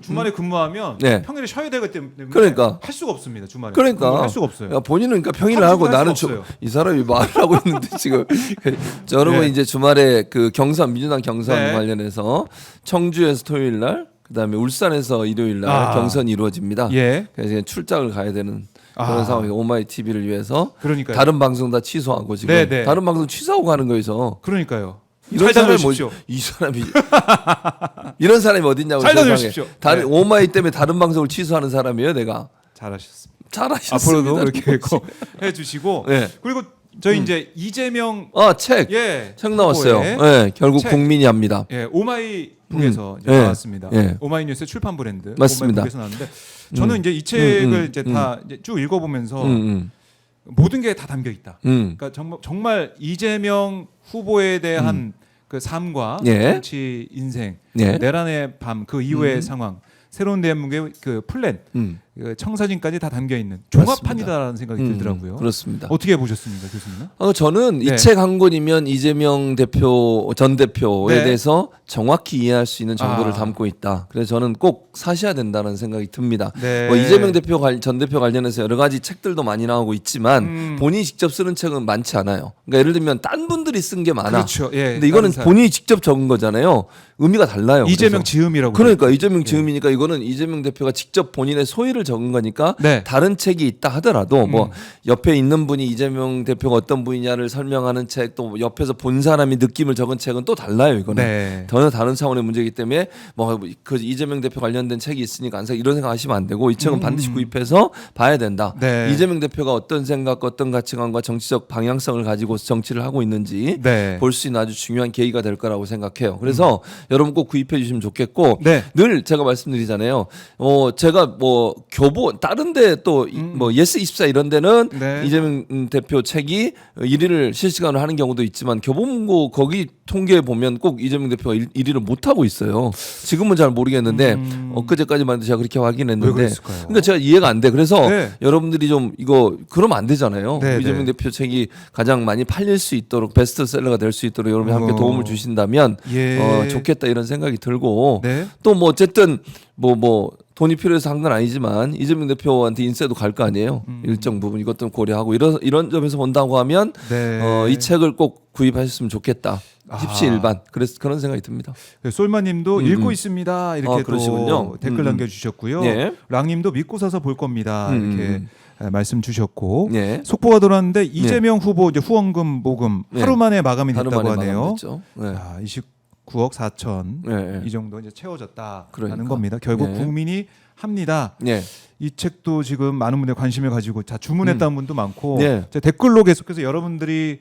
주말에 근무하면 네. 평일에 쉬어야 되기 때문에 그러니까. 할 수가 없습니다. 주말에. 그러니까 근무를 할 수가 없어요. 야, 본인은 그러니까 평일을 하루 하고 종일 할 나는 수가 없어요. 이 사람이 말을 하고 있는데 지금 저는 네. 이제 주말에 그 경선 민주당 경선 네. 관련해서 청주에서 토요일 날 그다음에 울산에서 일요일 날 경선이 이루어집니다. 예. 그래서 이제 출장을 가야 되는 그런 상황이 오마이 TV를 위해서 그러니까요. 다른 방송 다 취소하고 지금 네, 네. 다른 방송 취소하고 가는 거에서 그러니까요. 이런 잘 사람이 다녀오십시오. 이 사람이 이런 사람이 어딨냐고 잘 세상에. 다녀오십시오. 다른 네. 오마이 때문에 다른 방송을 취소하는 사람이에요, 내가. 잘하셨습니다. 잘하셨습니다. 앞으로도 이렇게 꼭 해주시고. 네. 그리고 저희 이제 이재명 책. 예 책 나왔어요. 후보의 네, 결국 책. 국민이 합니다. 예 오마이 북에서 이제 예. 나왔습니다. 예. 오마이뉴스의 출판 브랜드 맞습니다. 오마이 북에서 나왔는데 저는 이제 이 책을 이제 다 이제 쭉 읽어보면서 모든 게 다 담겨 있다. 그러니까 정말 이재명 후보에 대한 그 삶과 예. 정치 인생, 예. 내란의 밤 그 이후의 상황, 새로운 대한민국의 그 플랜, 그 청사진까지 다 담겨 있는 종합판이다라는 생각이 들더라고요. 그렇습니다. 어떻게 보셨습니까, 교수님은? 저는 네. 이 책 한 권이면 이재명 대표 전 대표에 네. 대해서 정확히 이해할 수 있는 정보를 아. 담고 있다. 그래서 저는 꼭 사셔야 된다는 생각이 듭니다. 네. 뭐 이재명 대표 전 대표 관련해서 여러 가지 책들도 많이 나오고 있지만 본인이 직접 쓰는 책은 많지 않아요. 그러니까 예를 들면 딴 분들이 쓴 게 많아. 그렇죠. 예. 근데 이거는 다른 사람. 본인이 직접 적은 거잖아요. 의미가 달라요. 이재명 그래서. 지음이라고. 그러니까 이재명 예. 지음이니까 이거는 이재명 대표가 직접 본인의 소위를 적은 거니까 네. 다른 책이 있다 하더라도 뭐 옆에 있는 분이 이재명 대표가 어떤 분이냐를 설명하는 책 또 옆에서 본 사람이 느낌을 적은 책은 또 달라요. 이거는 네. 전혀 다른 차원의 문제이기 때문에 뭐 그 이재명 대표 관련된 책이 있으니까 안 사 이런 생각하시면 안 되고 이 책은 반드시 구입해서 봐야 된다. 네. 이재명 대표가 어떤 생각과 어떤 가치관과 정치적 방향성을 가지고 정치를 하고 있는지 네. 볼 수 있는 아주 중요한 계기가 될 거라고 생각해요. 그래서 여러분 꼭 구입해 주시면 좋겠고 네. 늘 제가 말씀드리잖아요. 제가 뭐 교보 다른데 또 뭐 예스24 이런 데는 네. 이재명 대표 책이 1위를 실시간으로 하는 경우도 있지만 교보문고 거기 통계에 보면 꼭 이재명 대표가 1위를 못 하고 있어요. 지금은 잘 모르겠는데 엊그제까지만 해도 제가 그렇게 왜 확인했는데 그랬을까요? 그러니까 제가 이해가 안 돼. 그래서 네. 여러분들이 좀 이거 그러면 안 되잖아요. 네, 이재명 네. 대표 책이 가장 많이 팔릴 수 있도록 베스트셀러가 될 수 있도록 여러분이 함께 어. 도움을 주신다면 예. 좋겠다 이런 생각이 들고 네. 또 뭐 어쨌든 뭐 돈이 필요해서 한 건 아니지만 이재명 대표한테 인세도 갈 거 아니에요. 일정 부분 이것도 고려하고 이런 점에서 본다고 하면 네. 이 책을 꼭 구입하셨으면 좋겠다. 십시일반. 그래서 그런 생각이 듭니다. 솔마님도 읽고 있습니다. 이렇게 그러시군요. 또 댓글 남겨주셨고요. 예. 랑님도 믿고 사서 볼 겁니다. 이렇게 말씀 주셨고 예. 속보가 돌아왔는데 이재명 후보 이제 후원금 모금 예. 하루 만에 마감이 하루 됐다고 만에 하네요. 마감됐죠. 네. 29억 4천 예. 이 정도 이제 채워졌다라는 그러니까. 겁니다. 결국 예. 국민이 합니다. 예. 이 책도 지금 많은 분들이 관심을 가지고 자 주문했다는 분도 많고 예. 제 댓글로 계속해서 여러분들이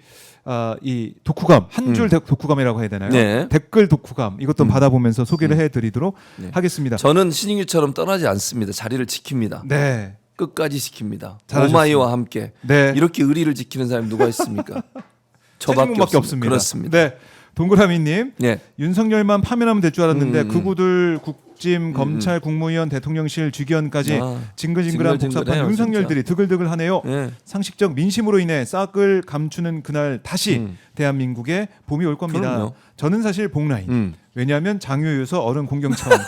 이 독후감 한 줄 독후감이라고 해야 되나요? 네. 댓글 독후감 이것도 받아보면서 소개를 해드리도록 네. 하겠습니다. 저는 신인규처럼 떠나지 않습니다. 자리를 지킵니다. 네, 끝까지 지킵니다. 잘하셨습니다. 오마이와 함께 네, 이렇게 의리를 지키는 사람이 누가 있습니까? 최진봉밖에 없습니다. 그렇습니다. 네, 동그라미님 네. 윤석열만 파면하면 될 줄 알았는데 극우들 국짐 검찰 국무위원 대통령실 주기원까지 징글징글한 복잡한 징글징글해요, 윤석열들이 드글드글하네요. 네. 상식적 민심으로 인해 싹을 감추는 그날 다시 대한민국에 봄이 올 겁니다. 그럼요. 저는 사실 복라인. 왜냐하면 장유유서 어른 공경차원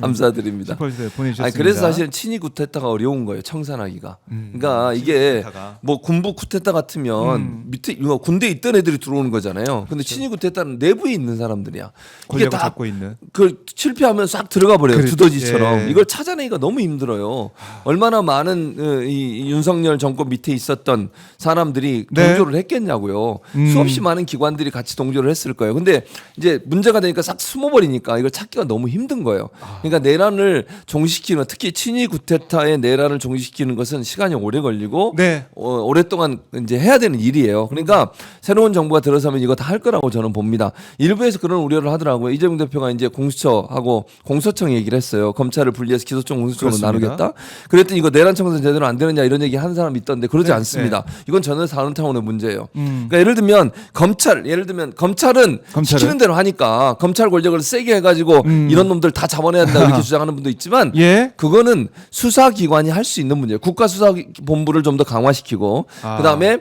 감사드립니다. 보내주셨습니다. 아니, 그래서 사실 친위 쿠데타가 어려운 거예요. 청산하기가. 그러니까 이게 쿠데타가. 뭐 군부 쿠데타 같으면 밑에 이거 군대에 있던 애들이 들어오는 거잖아요. 근데 친위 쿠데타는 내부에 있는 사람들이야. 이게 권력을 다 잡고 있는. 그 실패하면 싹 들어가 버려요. 그렇지. 두더지처럼. 예. 이걸 찾아내기가 너무 힘들어요. 얼마나 많은 이 윤석열 정권 밑에 있었던 사람들이 네. 동조를 했겠냐고요. 수없이 많은 기관들이 같이 동조를 했을 거예요. 근데 이제 문제가 되니까 싹 숨어버리니까 이걸 찾기가 너무 힘든 거예요. 그러니까 내란을 종식시키는, 특히 친위 쿠데타의 내란을 종식시키는 것은 시간이 오래 걸리고 네. 오랫동안 이제 해야 되는 일이에요. 그러니까 새로운 정부가 들어서면 이거 다 할 거라고 저는 봅니다. 일부에서 그런 우려를 하더라고요. 이재명 대표가 이제 공수처하고 공소청 얘기를 했어요. 검찰을 분리해서 기소청, 공수처로 그렇습니다. 나누겠다. 그랬더니 이거 내란 청산 제대로 안 되느냐 이런 얘기 하는 사람이 있던데 그러지 네, 않습니다. 이건 전혀 다른 차원의 문제예요. 그러니까 예를 들면 검찰은 시키는 대로 하니까 검찰 권력을 세게 해가지고 이런 놈들 다 잡아내야 된다 이렇게 주장하는 분도 있지만 예. 그거는 수사기관이 할 수 있는 문제예요. 국가수사본부를 좀 더 강화시키고 그다음에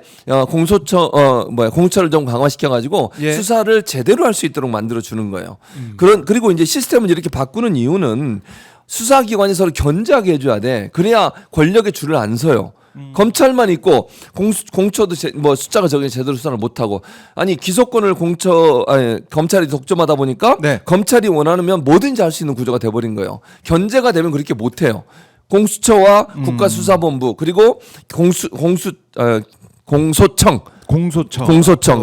공수처를 좀 강화시켜가지고 예. 수사를 제대로 할 수 있도록 만들어 주는 거예요. 그리고 이제 시스템을 이렇게 바꾸는 이유는 수사기관이 서로 견제하게 해줘야 돼. 그래야 권력의 줄을 안 서요. 검찰만 있고 공처도 숫자가 적게 제대로 수사를 못하고 아니 기소권을 검찰이 독점하다 보니까 네. 검찰이 원하면 뭐든지 할 수 있는 구조가 돼버린 거예요. 견제가 되면 그렇게 못해요. 공수처와 국가수사본부 그리고 공소청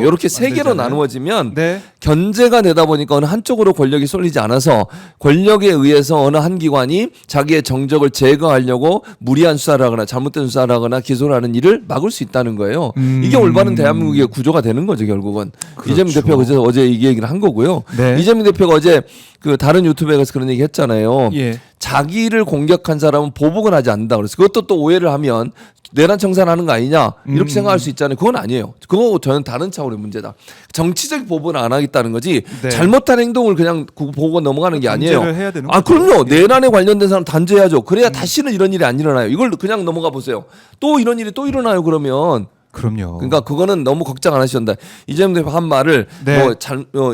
이렇게 세 개로 만들잖아요. 나누어지면 네. 견제가 되다 보니까 어느 한쪽으로 권력이 쏠리지 않아서 권력에 의해서 어느 한 기관이 자기의 정적을 제거하려고 무리한 수사를 하거나 잘못된 수사를 하거나 기소를 하는 일을 막을 수 있다는 거예요. 이게 올바른 대한민국의 구조가 되는 거죠 결국은. 그렇죠. 이재명 대표가 어제 이 얘기를 한 거고요. 네. 이재명 대표가 어제 그 다른 유튜브에 가서 그런 얘기 했잖아요. 예. 자기를 공격한 사람은 보복을 하지 않는다. 그래서 그것도 또 오해를 하면 내란 청산하는 거 아니냐 이렇게 생각할 수 있잖아요. 그건 아니에요. 그거 저는 다른 차원의 문제다. 정치적 보복은 안 하겠다는 거지 네. 잘못한 행동을 그냥 보고 넘어가는 게 아니에요. 단죄를 해야 되는 아 거죠. 그럼요. 내란에 관련된 사람 단죄해야죠. 그래야 다시는 이런 일이 안 일어나요. 이걸 그냥 넘어가 보세요. 또 이런 일이 또 일어나요. 그러면. 그럼요. 그러니까 그거는 너무 걱정 안 하셔도 된다. 이재명 대표 한 말을 네.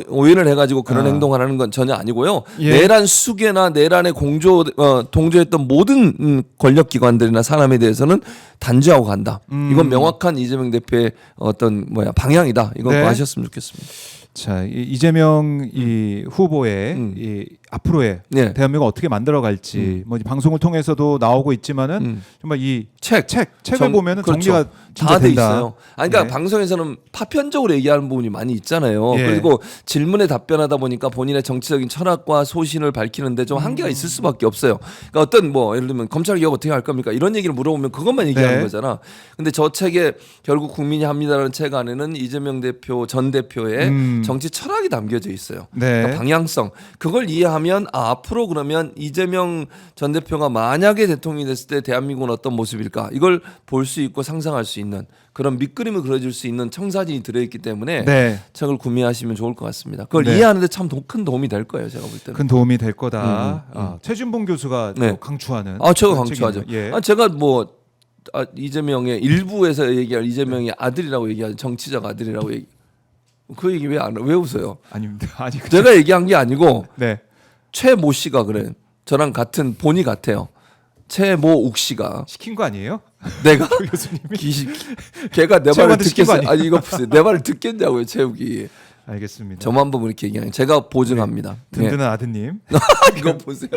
오해를 해가지고 그런 행동을 하는 건 전혀 아니고요. 예. 내란 수괴나 내란에 동조했던 모든 권력기관들이나 사람에 대해서는 단죄하고 간다. 이건 명확한 이재명 대표의 어떤 방향이다. 이건 네. 꼭 아셨으면 좋겠습니다. 자 이재명 이 후보의 이 앞으로의 네. 대한민국 어떻게 만들어갈지 뭐 방송을 통해서도 나오고 있지만은 정말 이 책을 보면은 정리가 진짜 다 돼 된다. 있어요. 아니, 그러니까 네. 방송에서는 파편적으로 얘기하는 부분이 많이 있잖아요. 예. 그리고 질문에 답변하다 보니까 본인의 정치적인 철학과 소신을 밝히는데 좀 한계가 있을 수밖에 없어요. 그러니까 어떤 예를 들면 검찰 개혁 어떻게 할 겁니까? 이런 얘기를 물어보면 그것만 얘기하는 네. 거잖아. 근데 저 책에 결국 국민이 합니다라는 책 안에는 이재명 대표 전 대표의 정치 철학이 담겨져 있어요. 네. 그러니까 방향성. 그걸 이해하면 앞으로 그러면 이재명 전 대표가 만약에 대통령이 됐을 때 대한민국은 어떤 모습일까? 이걸 볼 수 있고 상상할 수 있는 그런 밑그림을 그려줄 수 있는 청사진이 들어있기 때문에 네. 책을 구매하시면 좋을 것 같습니다. 그걸 네. 이해하는데 참 큰 도움이 될 거예요. 제가 볼 때는. 큰 도움이 될 거다. 최준봉 교수가 네. 또 강추하는. 제가 그런 강추하죠. 책이네요. 예. 제가 이재명의 일부에서 얘기할 이재명의 아들이라고 얘기하는 정치적 아들이라고 그 얘기 왜 웃어요? 아닙니다. 아니 제가 얘기한 게 아니고 네. 최모 씨가 그래. 저랑 같은 본이 같아요. 최모욱 씨가 시킨 거 아니에요? 내가 교수님이 걔가 내 말을 최욱한테 시킨 거 듣겠어요. 아니 이거 보세요. 내 말을 듣겠냐고요, 최욱이. 알겠습니다. 저만 보면 이렇게 얘기하는. 제가 보증합니다. 든든한 아드님. 이거 보세요.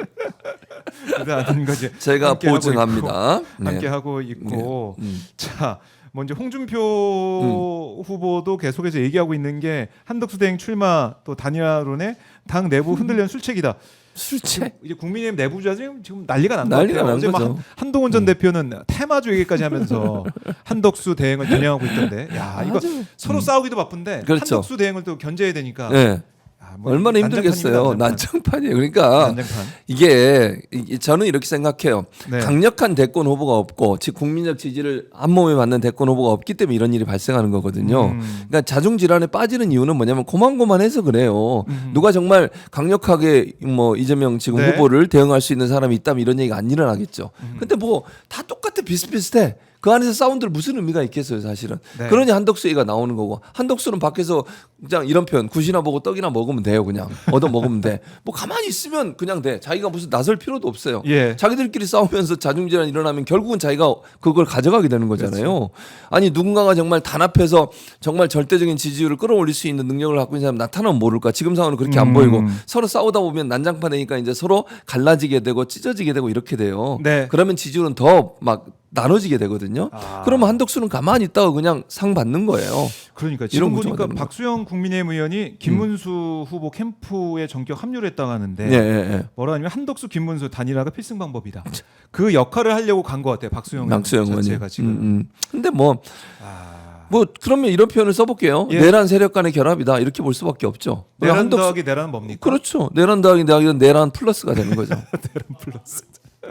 든든한 아드님과 이제 제가 함께 하고 보증합니다. 있고, 함께 하고 있고. 네. 자, 먼저 홍준표 후보도 계속해서 얘기하고 있는 게 한덕수 대행 출마 또 단일화론에 당 내부 흔들려는 술책이다. 술책. 이제 국민의힘 내부자들이 지금 난리가 난 것 난리가 같아요. 난 어제 막 거죠. 한동훈 전 대표는 테마주 얘기까지 하면서 한덕수 대행을 겨냥하고 있던데, 야 이거 서로 싸우기도 바쁜데 그렇죠. 한덕수 대행을 또 견제해야 되니까. 네. 아, 뭐 얼마나 힘들겠어요. 난장판입니다, 난장판이에요. 그러니까 난장판. 이게 저는 이렇게 생각해요. 네. 강력한 대권 후보가 없고 즉 국민적 지지를 한 몸에 받는 대권 후보가 없기 때문에 이런 일이 발생하는 거거든요. 그러니까 자중 질환에 빠지는 이유는 뭐냐면 고만고만해서 그래요. 누가 정말 강력하게 뭐 이재명 지금 네. 후보를 대응할 수 있는 사람이 있다면 이런 얘기가 안 일어나겠죠. 근데 뭐 다 똑같아 비슷비슷해. 그 안에서 사운드를 무슨 의미가 있겠어요, 사실은. 네. 그러니 한덕수 얘기가 나오는 거고 한덕수는 밖에서 그냥 이런 표현 굿이나 보고 떡이나 먹으면 돼요, 그냥 얻어 먹으면 돼. 뭐 가만히 있으면 그냥 돼. 자기가 무슨 나설 필요도 없어요. 예. 자기들끼리 싸우면서 자중질환 일어나면 결국은 자기가 그걸 가져가게 되는 거잖아요. 그렇죠. 아니 누군가가 정말 단합해서 정말 절대적인 지지율을 끌어올릴 수 있는 능력을 갖고 있는 사람 나타나면 모를까. 지금 상황은 그렇게 안 보이고 서로 싸우다 보면 난장판이니까 이제 서로 갈라지게 되고 찢어지게 되고 이렇게 돼요. 네. 그러면 지지율은 더 막 나눠지게 되거든요. 아. 그러면 한덕수는 가만히 있다가 그냥 상 받는 거예요. 그러니까 이런 지금 구조가 보니까 되는 거예요. 박수영 국민의힘 의원이 김문수 후보 캠프에 전격 합류를 했다고 하는데 예, 예, 예. 뭐라 하냐면 한덕수 김문수 단일화가 필승 방법이다. 그 역할을 하려고 간 것 같아요. 박수영 박수영 의원이. 자체가 지금. 근데 뭐 아, 그러면 이런 표현을 써볼게요. 예. 내란 세력 간의 결합이다 이렇게 볼 수밖에 없죠. 내란 더하기 내란은 뭡니까? 그렇죠. 내란 더하기 내란 플러스가 되는 거죠. 내란 플러스.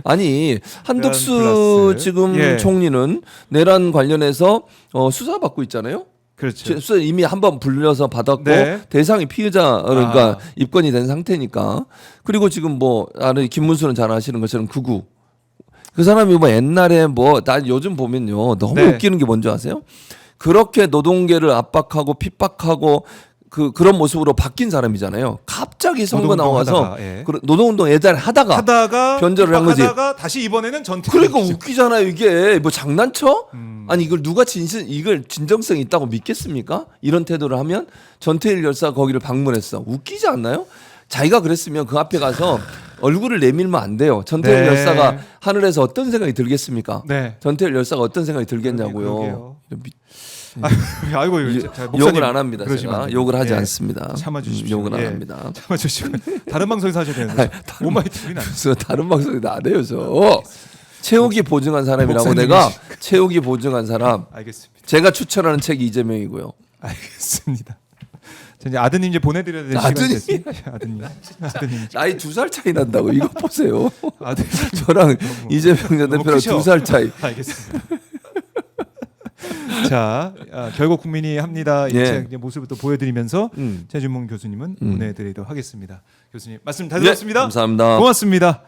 아니 한덕수 플러스. 지금 예. 총리는 내란 관련해서 수사 받고 있잖아요. 그렇죠. 수사 이미 한번 불려서 받았고 네. 대상이 피의자 그러니까 아. 입건이 된 상태니까. 그리고 지금 뭐 아는 김문수는 잘 아시는 것처럼 극우. 그 사람이 뭐 옛날에 뭐 나 요즘 보면요 너무 네. 웃기는 게 뭔지 아세요? 그렇게 노동계를 압박하고 핍박하고 그런 모습으로 바뀐 사람이잖아요. 갑자기 선거 노동운동 나와서 하다가, 예. 노동운동 예전에 하다가 변절을 한 거지. 하다가 다시 이번에는 전투. 그러니까 웃기잖아요. 이게 뭐 장난쳐? 아니 이걸 누가 이걸 진정성 있다고 믿겠습니까? 이런 태도를 하면 전태일 열사 거기를 방문했어. 웃기지 않나요? 자기가 그랬으면 그 앞에 가서 얼굴을 내밀면 안 돼요. 전태일 네. 열사가 하늘에서 어떤 생각이 들겠습니까? 네. 전태일 열사가 어떤 생각이 들겠냐고요. 그러게요. 이런 아이고 욕을 안 합니다. 그러시면 제가 안 됩니다. 욕을 하지 예. 않습니다. 참아주십시오. 욕을 안 예. 합니다. 참아주시고 다른 방송에서 하셔야 되는데 아니, 오마이TV는 안. 그래서 다른 방송에도 안 해요, 저. 최욱이 보증한 사람이라고 목사님이시- 내가 최욱이 보증한 사람. 알겠습니다. 제가 추천하는 책이 이재명이고요. 알겠습니다. 자, 이제 아드님 이제 보내드려야 될 아드님? 시간이 됐습니다. 아드님. 나이 2살 차이 난다고 이거 보세요. 아드님. 저랑 이재명 전 너무 대표랑 크셔. 2살 차이. 알겠습니다. 자, 결국 국민이 합니다. 이 예. 책 이제 모습을 또 보여드리면서 최준문 교수님은 보내드리도록 하겠습니다. 교수님 말씀 잘 들었습니다. 감사합니다. 고맙습니다.